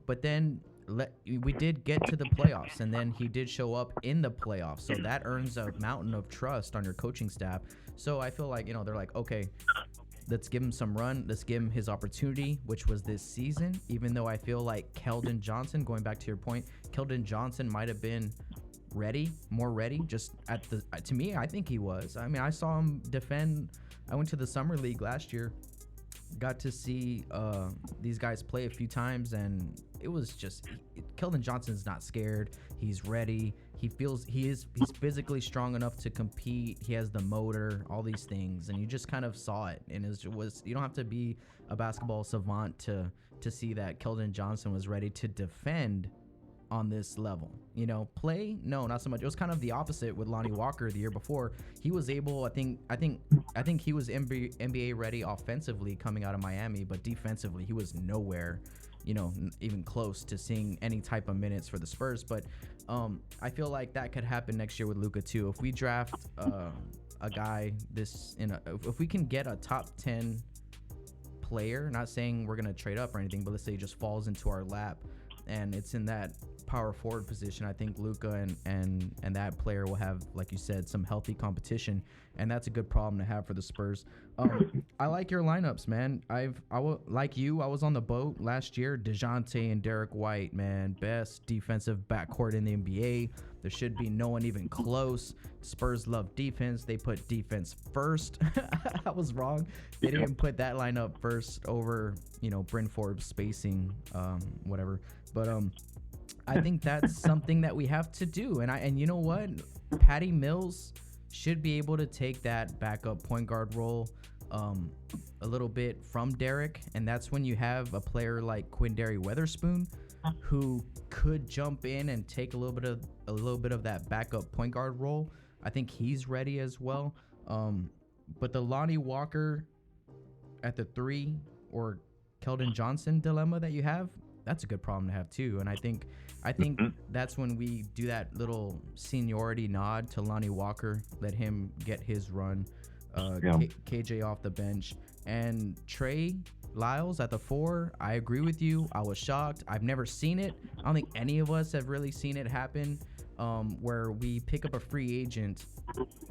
But then we did get to the playoffs, and then he did show up in the playoffs. So that earns a mountain of trust on your coaching staff. So I feel like, they're like, okay, let's give him some run. Let's give him his opportunity, which was this season, even though I feel like Keldon Johnson, going back to your point, Keldon Johnson might have been more ready, just to me, I think he was. I mean, I saw him defend. I went to the summer league last year, got to see these guys play a few times, and it was just, Keldon Johnson's not scared. He's ready. He's physically strong enough to compete. He has the motor, all these things, and you just kind of saw it. And you don't have to be a basketball savant to see that Keldon Johnson was ready to defend on this level. Play, no, not so much. It was kind of the opposite with Lonnie Walker the year before. He was able, I think he was NBA ready offensively coming out of Miami, but defensively he was nowhere, even close to seeing any type of minutes for the Spurs. But I feel like that could happen next year with Luka too. If we draft a guy if we can get a top 10 player, not saying we're gonna trade up or anything, but let's say he just falls into our lap and it's in that power forward position, I think Luka and that player will have, like you said, some healthy competition, and that's a good problem to have for the Spurs. I like your lineups, man. I was on the boat last year. DeJounte and Derek White, man, best defensive backcourt in the NBA. There should be no one even close. Spurs love defense. They put defense first. I was wrong. They didn't put that lineup first over, Bryn Forbes spacing, whatever. But I think that's something that we have to do. And you know what? Patty Mills should be able to take that backup point guard role a little bit from Derek, and that's when you have a player like Quindary Weatherspoon who could jump in and take a little bit of that backup point guard role. I think he's ready as well. But the Lonnie Walker at the 3 or Keldon Johnson dilemma that you have, that's a good problem to have too. And I think that's when we do that little seniority nod to Lonnie Walker, let him get his run, KJ off the bench, and Trey Lyles at the 4. I agree with you. I was shocked. I've never seen it. I don't think any of us have really seen it happen, where we pick up a free agent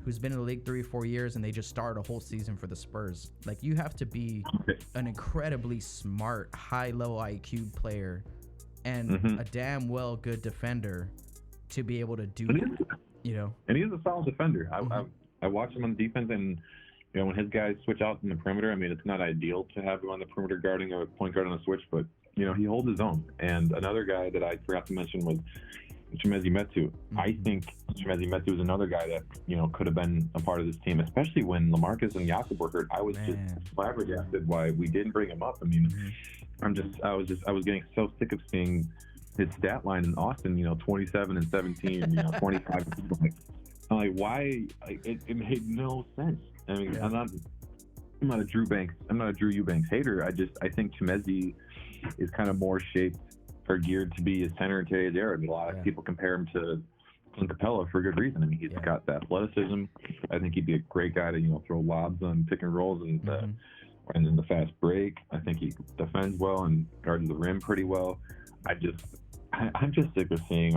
who's been in the league 3 or 4 years and they just start a whole season for the Spurs. Like, you have to be an incredibly smart, high-level IQ player and a damn well good defender to be able to do that, you know. And he's a solid defender. I watched him on defense, and you know, when his guys switch out in the perimeter, I mean, it's not ideal to have him on the perimeter guarding a point guard on a switch, but you know, he holds his own. And another guy that I forgot to mention was Chimezie Metu. I think Chimezie Metu is another guy that, you know, could have been a part of this team, especially when LaMarcus and Jakob were hurt. I was just flabbergasted why we didn't bring him up. I mean, I was getting so sick of seeing his stat line in Austin, you know, 27 and 17, you know, 25. I'm like, why? It made no sense. I mean, I'm not a Drew Eubanks hater. I think Chimezie is kind of more shaped or geared to be a center in today's era. I mean, a lot of people compare him to Clint Capella for good reason. I mean, he's got the athleticism. I think he'd be a great guy to, you know, throw lobs on pick and rolls and in the fast break. I think he defends well and guards the rim pretty well. I'm just sick of seeing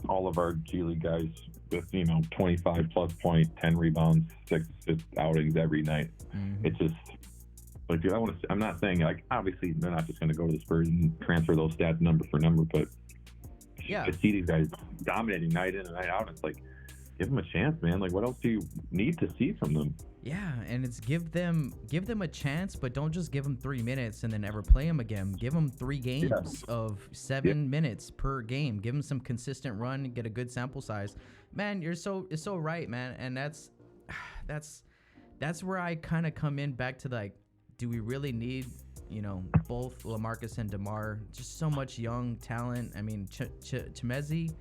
all of our G League guys with, you know, 25 plus point, 10 rebounds, 6 assist outings every night. It's just like, dude, I'm not saying, like, obviously they're not just going to go to the Spurs and transfer those stats number for number, but to see these guys dominating night in and night out, it's like, give them a chance, man. Like, what else do you need to see from them? Yeah, and it's give them a chance, but don't just give them 3 minutes and then never play them again. Give them 3 games of 7 minutes per game. Give them some consistent run and get a good sample size. Man, it's so right, man. And that's where I kind of come in back to, like, do we really need, you know, both LaMarcus and DeMar? Just so much young talent. I mean, Chimezie,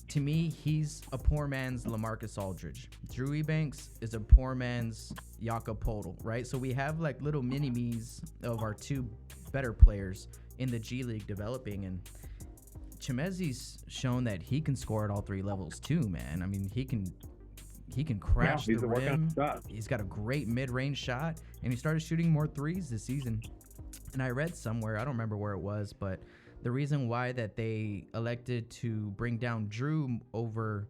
to me, he's a poor man's LaMarcus Aldridge. Drew Eubanks is a poor man's Jakob Poeltl, right? So we have like little mini-me's of our 2 better players in the G League developing, and Chimezie's shown that he can score at all 3 levels too, man. I mean, he can crash the rim. He's got a great mid-range shot, and he started shooting more 3s this season. And I read somewhere, I don't remember where it was, but the reason why that they elected to bring up Drew over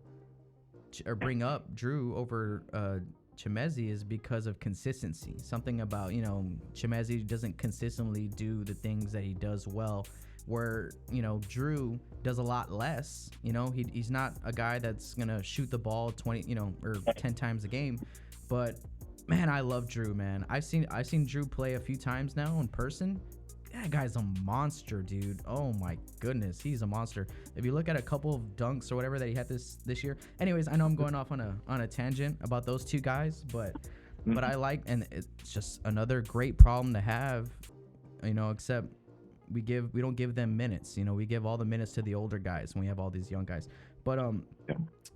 Chimezie is because of consistency. Something about, you know, Chimezie doesn't consistently do the things that he does well, where, you know, Drew does a lot less. You know, he's not a guy that's gonna shoot the ball 20, you know, or 10 times a game. But man, I love Drew, man. I've seen Drew play a few times now in person. That guy's a monster, dude. Oh my goodness, he's a monster. If you look at a couple of dunks or whatever that he had this year. Anyways, I know I'm going off on a tangent about those 2 guys, but I like, and it's just another great problem to have, you know, except we don't give them minutes. You know, we give all the minutes to the older guys when we have all these young guys. But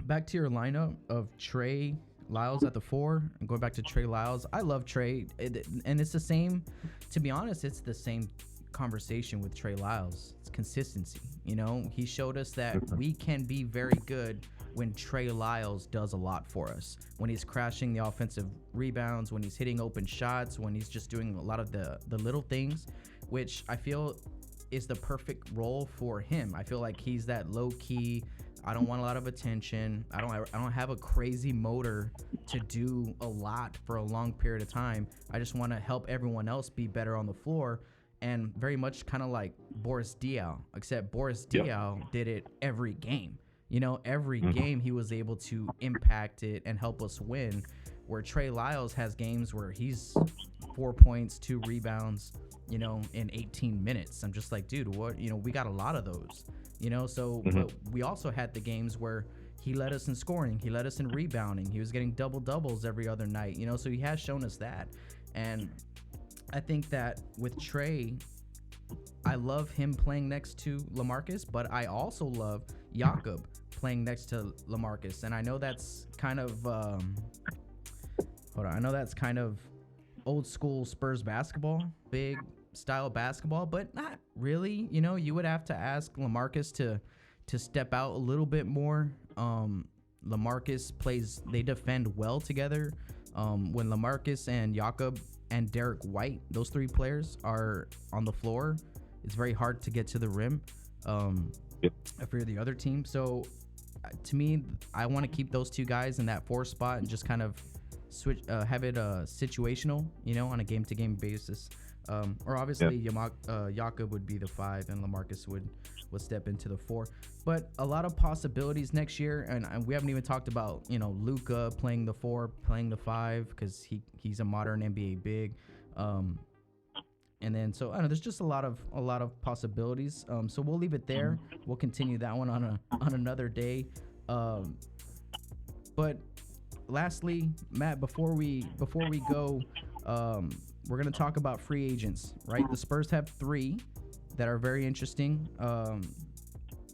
back to your lineup of Trey Lyles at the 4, and going back to Trey Lyles, I love Trey, and it's the same. To be honest, it's the same conversation with Trey Lyles. It's consistency. You know, he showed us that we can be very good when Trey Lyles does a lot for us. When he's crashing the offensive rebounds, when he's hitting open shots, when he's just doing a lot of the little things, which I feel is the perfect role for him. I feel like he's that low key. I don't want a lot of attention. I don't have a crazy motor to do a lot for a long period of time. I just want to help everyone else be better on the floor, and very much kind of like Boris Diaw, except Boris Diaw did it every game. You know, every game he was able to impact it and help us win, where Trey Lyles has games where he's 4 points, 2 rebounds, you know, in 18 minutes. I'm just like, dude, what? You know, we got a lot of those. You know, so but we also had the games where he led us in scoring, he led us in rebounding, he was getting doubles every other night, you know, so he has shown us that. And I think that with Trey, I love him playing next to LaMarcus, but I also love Jakob playing next to LaMarcus. And I know that's kind of hold on. I know that's kind of old school Spurs basketball, big style basketball, but not really. You know, you would have to ask LaMarcus to step out a little bit more. LaMarcus they defend well together. When LaMarcus and Jakob and Derek White, those three players are on the floor, it's very hard to get to the rim if you're the other team. So to me, I want to keep those two guys in that 4 spot and just kind of switch, have it situational, you know, on a game-to-game basis. Or obviously, Jakob would be the 5 and LaMarcus would step into the 4. But a lot of possibilities next year, and we haven't even talked about, you know, Luka playing the 4, playing the 5, because he's a modern NBA big. And then so I don't know, there's just a lot of possibilities. So we'll leave it there. We'll continue that one on another day. But lastly, Matt, before we go, we're gonna talk about free agents, right? The Spurs have 3 that are very interesting.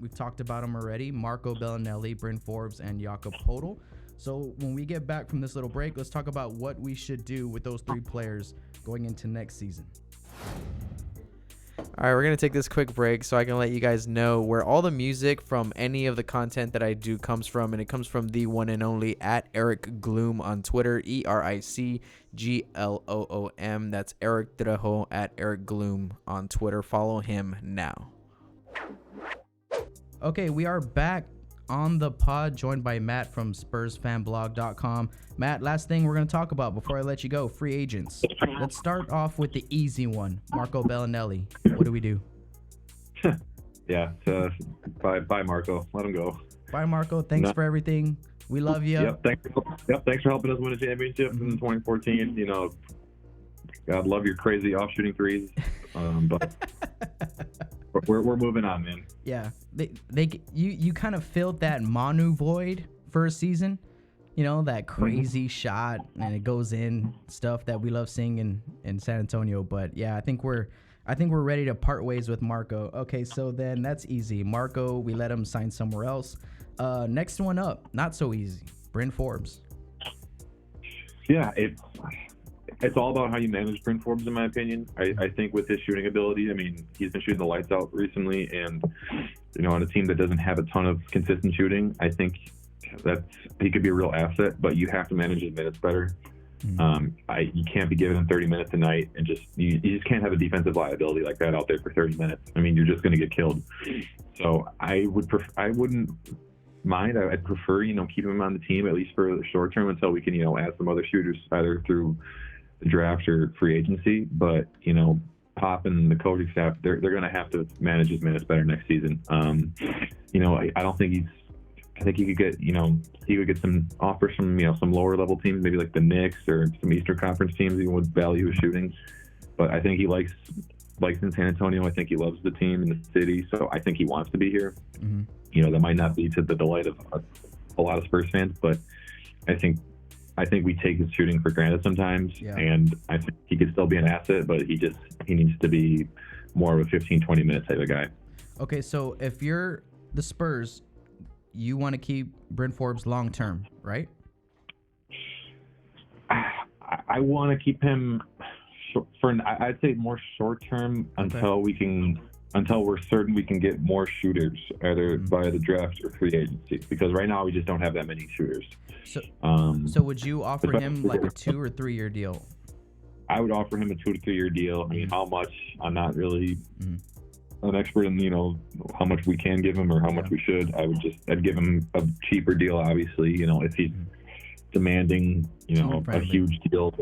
We've talked about them already: Marco Bellinelli, Bryn Forbes, and Jakob Poeltl. So when we get back from this little break, let's talk about what we should do with those 3 players going into next season. All right, we're going to take this quick break so I can let you guys know where all the music from any of the content that I do comes from. And it comes from the one and only at Eric Gloom on Twitter, EricGloom. That's Eric Trejo at Eric Gloom on Twitter. Follow him now. Okay, we are back on the pod, joined by Matt from SpursFanblog.com. Matt, last thing we're going to talk about before I let you go, free agents. Let's start off with the easy one, Marco Bellinelli. What do we do? Yeah, bye Marco. Let him go. Bye, Marco. Thanks for everything. We love you. Yep, thanks for helping us win a championship in 2014. You know, God love your crazy off-shooting threes. But we're moving on, man. Yeah, you kind of filled that Manu void for a season. You know, that crazy shot, and it goes in, stuff that we love seeing in San Antonio. But yeah, I think we're ready to part ways with Marco. Okay, so then that's easy. Marco, we let him sign somewhere else. Next one up, not so easy. Bryn Forbes. Yeah, it's all about how you manage Bryn Forbes, in my opinion. I think with his shooting ability, I mean, he's been shooting the lights out recently, and you know, on a team that doesn't have a ton of consistent shooting, I think he could be a real asset. But you have to manage his minutes better. You can't be giving him 30 minutes a night, and you just can't have a defensive liability like that out there for 30 minutes. I mean, you're just going to get killed. So I wouldn't mind. I'd prefer, you know, keeping him on the team at least for the short term until we can, you know, add some other shooters either through the draft or free agency. But, you know, Pop and the coaching staff, they're going to have to manage his minutes better next season. You know, I don't think I think he could get, you know, some offers from, you know, some lower level teams, maybe like the Knicks or some Eastern Conference teams he would value his shooting. But I think he likes in San Antonio. I think he loves the team and the city. So I think he wants to be here. You know, that might not be to the delight of a lot of Spurs fans, but I think we take his shooting for granted sometimes. Yeah. And I think he could still be an asset, but he needs to be more of a 15, 20 minute type of guy. Okay. So if you're the Spurs, you want to keep Bryn Forbes long term, right? I want to keep him I'd say more short term until we're certain we can get more shooters either via the draft or free agency, because right now we just don't have that many shooters. So would you offer him like a 2 or 3 year deal? I would offer him a 2 to 3 year deal. I mean, how much? I'm not really an expert in, you know, how much we can give him or how much we should. I'd give him a cheaper deal, obviously. You know, if he's demanding, you know, a huge deal,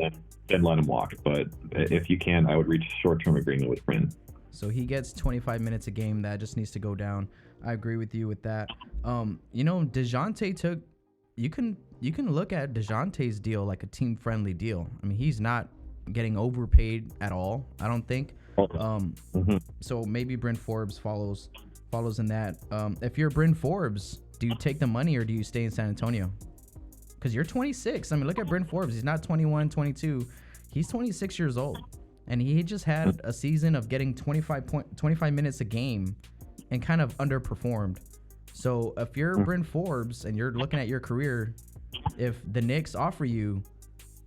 then let him walk. But if you can, I would reach a short-term agreement with Bryn. So he gets 25 minutes a game. That just needs to go down. I agree with you with that. You know, DeJounte you can look at DeJounte's deal like a team-friendly deal. I mean, he's not getting overpaid at all, I don't think. So maybe Bryn Forbes follows in that. If you're Bryn Forbes, do you take the money or do you stay in San Antonio? Because you're 26. I mean, look at Bryn Forbes. He's not 21, 22. He's 26 years old. And he just had a season of getting 25 minutes a game and kind of underperformed. So if you're Bryn Forbes and you're looking at your career, if the Knicks offer you,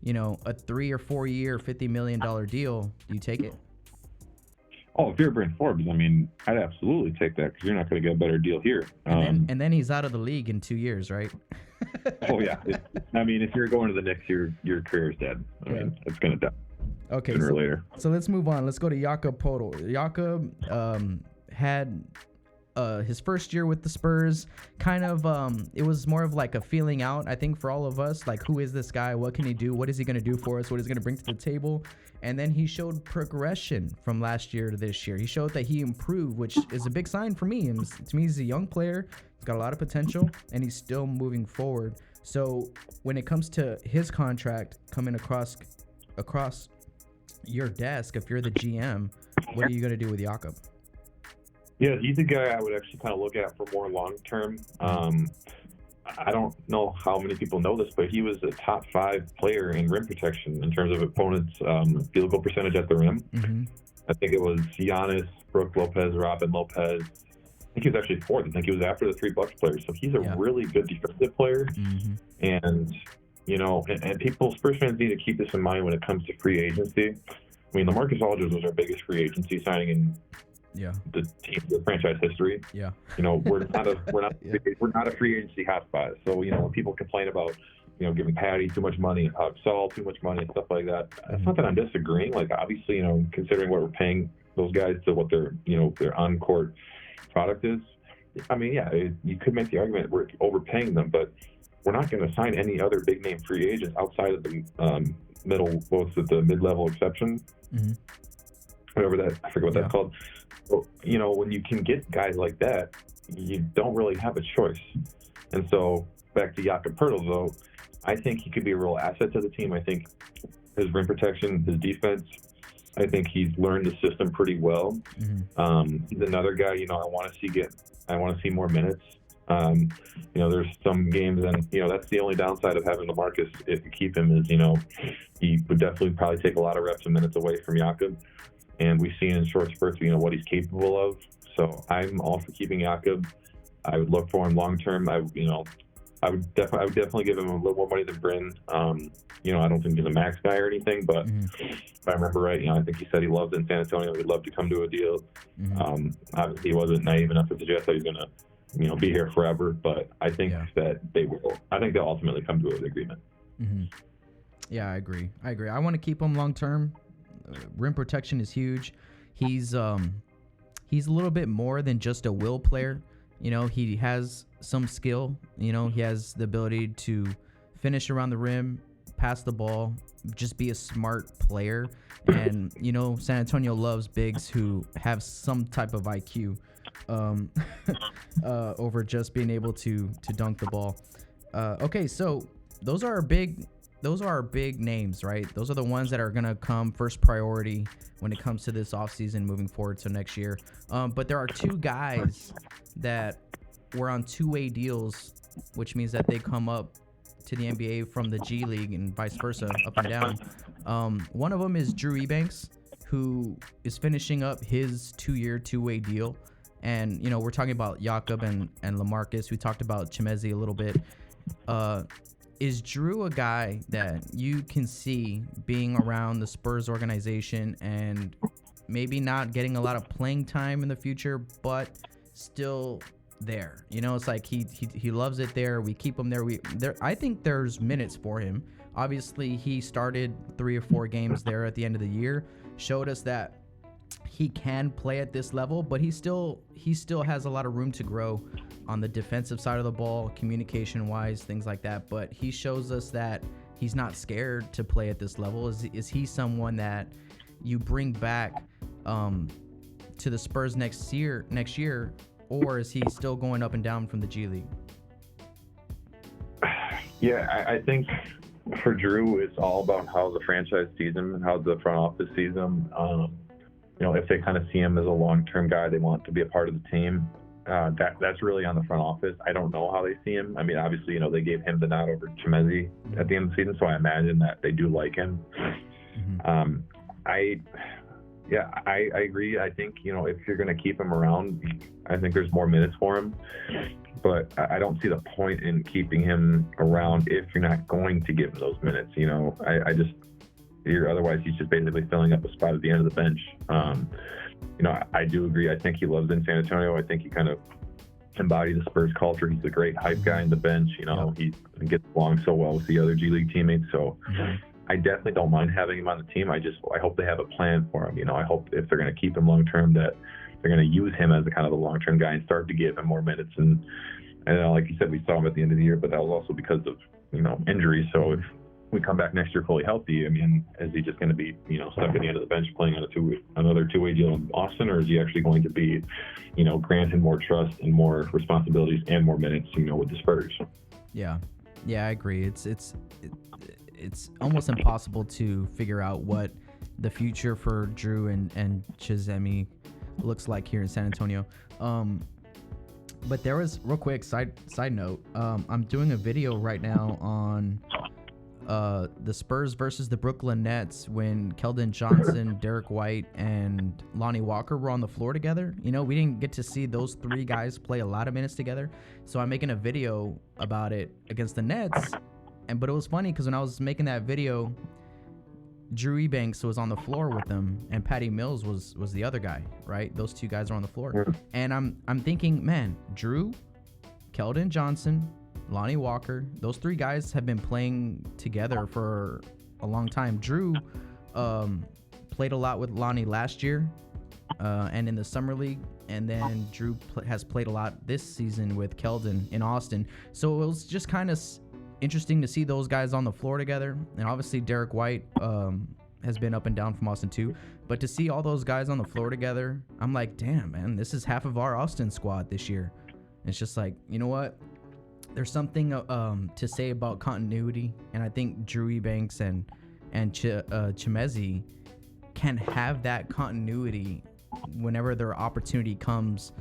a 3 or 4 year, $50 million deal, do you take it? Oh, if you're Bryn Forbes, I mean, I'd absolutely take that because you're not going to get a better deal here. And then he's out of the league in 2 years, right? Oh, yeah. I mean, if you're going to the Knicks, your career is dead. I mean, it's going to die. Okay, sooner or later. So let's move on. Let's go to Jakob Poeltl. Jakob had his first year with the Spurs. Kind of, it was more of like a feeling out, I think, for all of us. Like, who is this guy? What can he do? What is he going to do for us? What is he going to bring to the table? And then he showed progression from last year to this year. He showed that he improved, which is a big sign for me. And to me, he's a young player. He's got a lot of potential, and he's still moving forward. So when it comes to his contract coming across your desk, if you're the GM, what are you going to do with Jakob? Yeah, he's a guy I would actually kind of look at for more long term. I don't know how many people know this, but he was a top 5 player in rim protection in terms of opponents' field goal percentage at the rim. Mm-hmm. I think it was Giannis, Brooke Lopez, Robin Lopez. I think he was actually 4th. I think he was after the 3 Bucks players. So he's a really good defensive player. Mm-hmm. And, and people, Spurs fans need to keep this in mind when it comes to free agency. I mean, LaMarcus Aldridge was our biggest free agency signing in the franchise history. Yeah. We're not a free agency hotspot. So, when people complain about, giving Patty too much money and Saul too much money and stuff like that, that's not that I'm disagreeing. Like, obviously, considering what we're paying those guys to what their on-court product is, I mean, yeah, you could make the argument we're overpaying them, but we're not going to sign any other big-name free agents outside of the the mid-level exception. Mm-hmm. Whatever that, I forget what that's called. So, when you can get guys like that, you don't really have a choice. And so back to Jakob Poeltl, though, I think he could be a real asset to the team. I think his rim protection, his defense, I think he's learned the system pretty well. Mm-hmm. He's another guy, I want to see more minutes. There's some games, and that's the only downside of having LaMarcus if you keep him is, he would definitely probably take a lot of reps and minutes away from Jakob. And we've seen in short spurts, what he's capable of. So I'm all for keeping Jakob. I would look for him long term. I would definitely give him a little more money than Bryn. I don't think he's a max guy or anything, but if I remember right, I think he said he loves it in San Antonio. He'd love to come to a deal. Obviously, he wasn't naive enough to suggest that he's going to, be here forever. But I think that they will. I think they'll ultimately come to an agreement. Mm-hmm. Yeah, I agree. I want to keep him long term. Rim protection is huge. He's a little bit more than just a will player. He has some skill. He has the ability to finish around the rim, pass the ball, just be a smart player. And San Antonio loves bigs who have some type of IQ over just being able to dunk the ball. Okay, so those are our big names, right? Those are the ones that are going to come first priority when it comes to this offseason moving forward to next year. But there are 2 guys that were on 2-way deals, which means that they come up to the NBA from the G League and vice versa, up and down. One of them is Drew Eubanks, who is finishing up his 2-year, 2-way deal. And, we're talking about Jakob and LaMarcus. We talked about Chimezi a little bit. Is Drew a guy that you can see being around the Spurs organization and maybe not getting a lot of playing time in the future, but still there? It's like he loves it there. We keep him there. I think there's minutes for him. Obviously, he started 3 or 4 games there at the end of the year, showed us that he can play at this level, but he still has a lot of room to grow on the defensive side of the ball, communication wise, things like that. But he shows us that he's not scared to play at this level. Is he someone that you bring back to the Spurs next year, or is he still going up and down from the G League? Yeah, I think for Drew, it's all about how the franchise sees him and how the front office sees him. If they kind of see him as a long-term guy, they want to be a part of the team. That's really on the front office. I don't know how they see him. I mean, obviously, they gave him the nod over Chimezi at the end of the season, so I imagine that they do like him. Mm-hmm. Yeah, I agree. I think, if you're going to keep him around, I think there's more minutes for him. But I don't see the point in keeping him around if you're not going to give him those minutes. Otherwise he's just basically filling up a spot at the end of the bench. I do agree. I think he loves in San Antonio. I think he kind of embodies the Spurs culture. He's a great hype guy in the bench. He gets along so well with the other G League teammates. So I definitely don't mind having him on the team. I hope they have a plan for him. I hope if they're going to keep him long term that they're going to use him as a kind of a long term guy and start to give him more minutes. And like you said, we saw him at the end of the year, but that was also because of injuries. So if we come back next year fully healthy, is he just going to be stuck at the end of the bench playing on another two-way deal in Austin, or is he actually going to be granted more trust and more responsibilities and more minutes with the Spurs? Yeah, I agree. It's almost impossible to figure out what the future for Drew and Chizemi looks like here in San Antonio. But there was, real quick, side note, I'm doing a video right now on the Spurs versus the Brooklyn Nets when Keldon Johnson, Derek White, and Lonnie Walker were on the floor together. We didn't get to see those three guys play a lot of minutes together. So I'm making a video about it against the Nets. But it was funny because when I was making that video, Drew Eubanks was on the floor with them, and Patty Mills was the other guy, right? Those two guys are on the floor. And I'm thinking, man, Drew, Keldon Johnson, Lonnie Walker, those three guys have been playing together for a long time. Drew played a lot with Lonnie last year and in the summer league, and then Drew has played a lot this season with Keldon in Austin. So it was just kind of interesting to see those guys on the floor together. And obviously Derek White has been up and down from Austin too, but to see all those guys on the floor together, I'm like, damn, man, this is half of our Austin squad this year. It's just like, you know what, there's something to say about continuity, and I think Drew Eubanks and Chimezi can have that continuity whenever their opportunity comes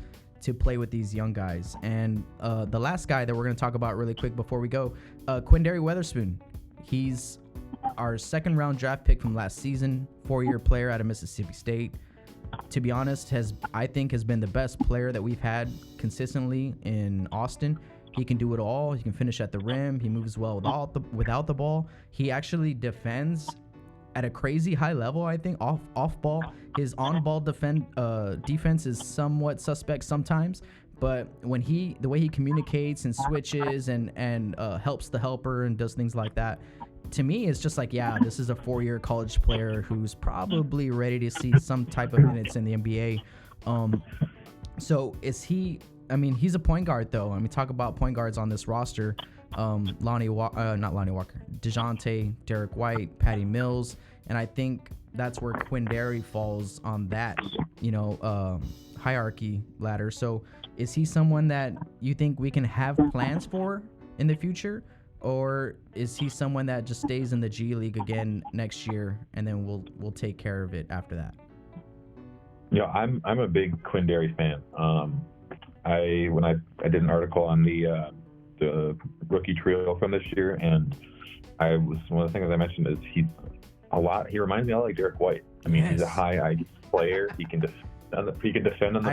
to play with these young guys. And the last guy that we're going to talk about really quick before we go, Quindary Weatherspoon. He's our second round draft pick from last season, 4-year player out of Mississippi State. To be honest, I think has been the best player that we've had consistently in Austin. He can do it all. He can finish at the rim. He moves well without the ball. He actually defends at a crazy high level, I think, off ball. His on-ball defense is somewhat suspect sometimes, but the way he communicates and switches and helps the helper and does things like that, to me, it's just like, yeah, this is a 4-year college player who's probably ready to see some type of minutes in the NBA. So is he? I mean, he's a point guard, though. I mean, talk about point guards on this roster. Not Lonnie Walker, DeJounte, Derek White, Patty Mills, and I think that's where Quindary falls on that, hierarchy ladder. So is he someone that you think we can have plans for in the future, or is he someone that just stays in the G League again next year and then we'll take care of it after that? I'm a big Quindary fan. When I did an article on the rookie trio from this year, and one of the things I mentioned is he reminds me a lot like Derek White. I mean, He's a high IQ player. He can defend on the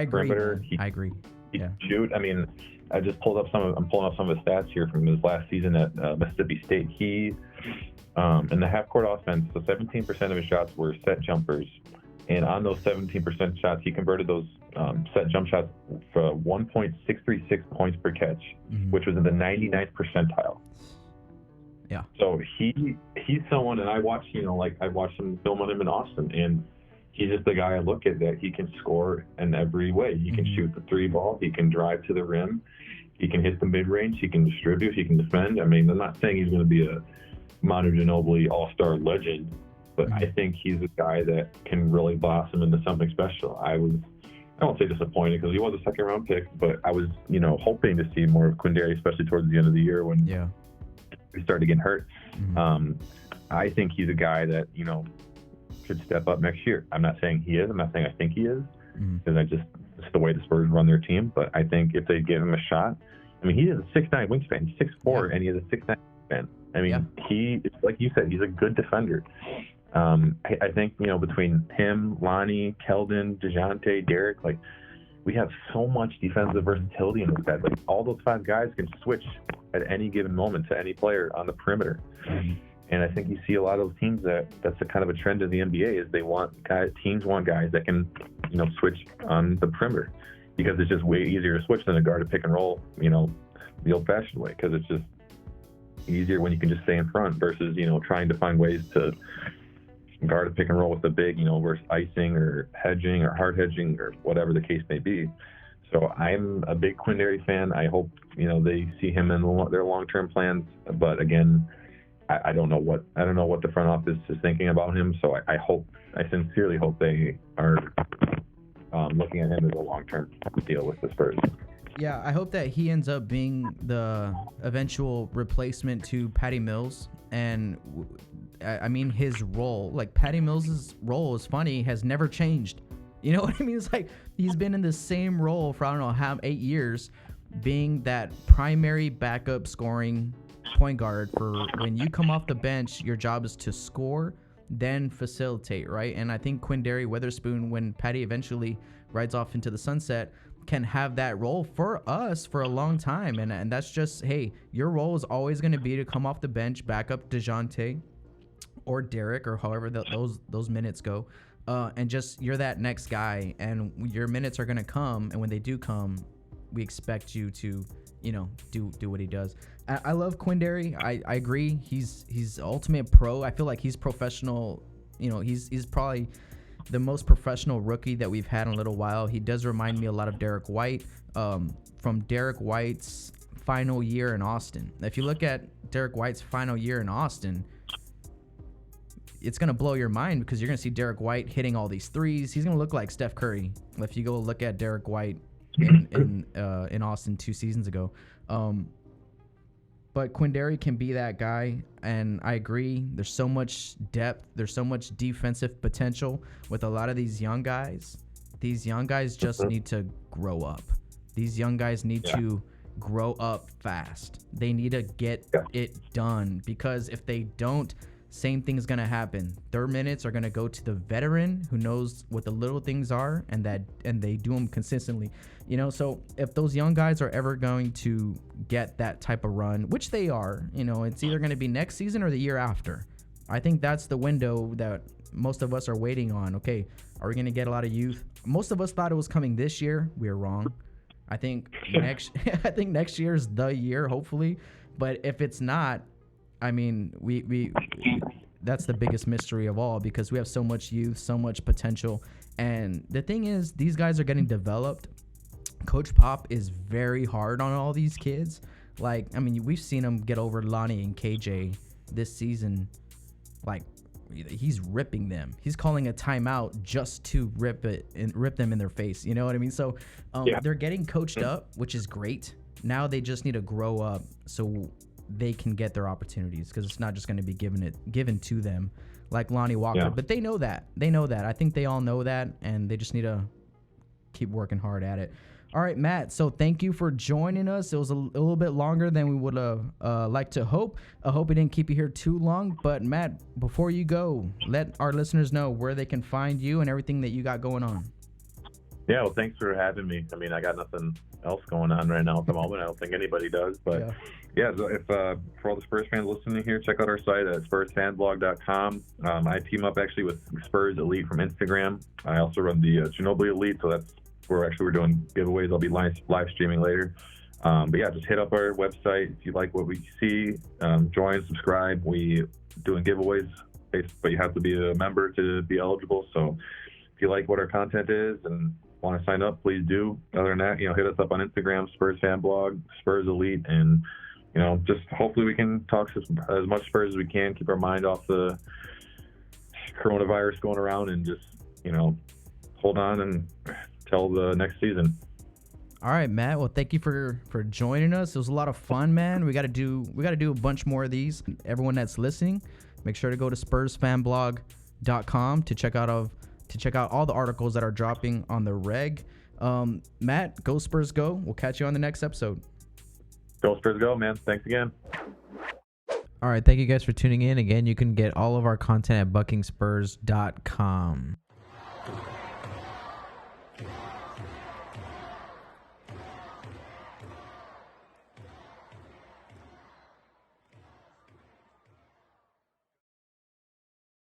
perimeter. I agree. He can shoot. I mean, I'm pulling up some of his stats here from his last season at Mississippi State. He in the half court offense, so 17% of his shots were set jumpers, and on those 17% shots, he converted those set jump shots for 1.636 points per catch, which was in the 99th percentile. Yeah. So he's someone, and I watched some film on him in Austin, and he's just the guy I look at that he can score in every way. He can shoot the 3 ball, he can drive to the rim, he can hit the mid range, he can distribute, he can defend. I mean, I'm not saying he's going to be a Manu Ginobili all-star legend, but I think he's a guy that can really blossom into something special. I won't say disappointed because he was a second-round pick, but I was, hoping to see more of Quindary, especially towards the end of the year when he started getting hurt. I think he's a guy that, should step up next year. I'm not saying he is. I'm not saying I think he is, because it's the way the Spurs run their team. But I think if they give him a shot, I mean, he has a 6'9" wingspan. He's 6'4", and he has a 6'9" wingspan. I mean, he, like you said, he's a good defender. I think, between him, Lonnie, Keldon, DeJounte, Derek, like, we have so much defensive versatility in this guy. Like, all those 5 guys can switch at any given moment to any player on the perimeter. And I think you see a lot of those teams that's a kind of a trend in the NBA is teams want guys that can, switch on the perimeter, because it's just way easier to switch than a guard to pick and roll, the old-fashioned way, because it's just easier when you can just stay in front versus, trying to find ways to guard a pick and roll with the big, versus icing or hedging or hard hedging or whatever the case may be. So I'm a big Quinndary fan. I hope, they see him in their long-term plans. But again, I don't know what the front office is thinking about him. So I sincerely hope they are looking at him as a long-term deal with the Spurs. Yeah, I hope that he ends up being the eventual replacement to Patty Mills. And I mean, his role, like Patty Mills' role is funny, has never changed. You know what I mean? It's like he's been in the same role for, I don't know, 8 years, being that primary backup scoring point guard for when you come off the bench, your job is to score, then facilitate, right? And I think Quinndary Weatherspoon, when Patty eventually rides off into the sunset, can have that role for us for a long time. And that's just, hey, your role is always going to be to come off the bench, back up DeJounte or Derek or however those minutes go. And just, you're that next guy, and your minutes are going to come. And when they do come, we expect you to, do what he does. I love Quinndary. I agree. He's ultimate pro. I feel like he's professional. He's probably the most professional rookie that we've had in a little while. He does remind me a lot of Derek White, from Derek White's final year in Austin. If you look at Derek White's final year in Austin, it's going to blow your mind, because you're going to see Derek White hitting all these threes. He's going to look like Steph Curry if you go look at Derek White in Austin 2 seasons ago. But Quinndary can be that guy, and I agree. There's so much depth. There's so much defensive potential with a lot of these young guys. These young guys just need to grow up. These young guys need to grow up fast. They need to get it done, because if they don't, same thing is going to happen. Their minutes are going to go to the veteran who knows what the little things are, and they do them consistently. So if those young guys are ever going to get that type of run, which they are, it's either going to be next season or the year after. I think that's the window that most of us are waiting on. Okay, are we going to get a lot of youth? Most of us thought it was coming this year. We were wrong. I think next year is the year, hopefully. But if it's not, I mean, we that's the biggest mystery of all, because we have so much youth, so much potential. And the thing is, these guys are getting developed. Coach Pop is very hard on all these kids. Like, I mean, we've seen him get over Lonnie and KJ this season. Like, he's ripping them. He's calling a timeout just to rip them in their face. You know what I mean? So they're getting coached up, which is great. Now they just need to grow up so they can get their opportunities, because it's not just going to be given to them like Lonnie Walker. Yeah. But they know that. I think they all know that, and they just need to keep working hard at it. All right, Matt, so thank you for joining us. It was a little bit longer than we would have liked to hope. I hope we didn't keep you here too long. But, Matt, before you go, let our listeners know where they can find you and everything that you got going on. Yeah, well, thanks for having me. I mean, I got nothing else going on right now at the moment. I don't think anybody does. But, yeah, so if for all the Spurs fans listening here, check out our site at spursfanblog.com. I team up actually with Spurs Elite from Instagram. I also run the Ginobili Elite, so that's where we're doing giveaways. I'll be live streaming later. But yeah, just hit up our website if you like what we see. Join, subscribe. We doing giveaways, but you have to be a member to be eligible. So if you like what our content is and want to sign up, please do. Other than that, hit us up on Instagram, Spurs Fan Blog, Spurs Elite, and just hopefully we can talk as much Spurs as we can. Keep our mind off the coronavirus going around, and just hold on and till the next season. All right, Matt. Well, thank you for joining us. It was a lot of fun, man. We got to do a bunch more of these. Everyone that's listening, make sure to go to spursfanblog.com to check out all the articles that are dropping on the reg. Matt, go Spurs go. We'll catch you on the next episode. Go Spurs go, man. Thanks again. All right, thank you guys for tuning in. Again, you can get all of our content at buckingspurs.com.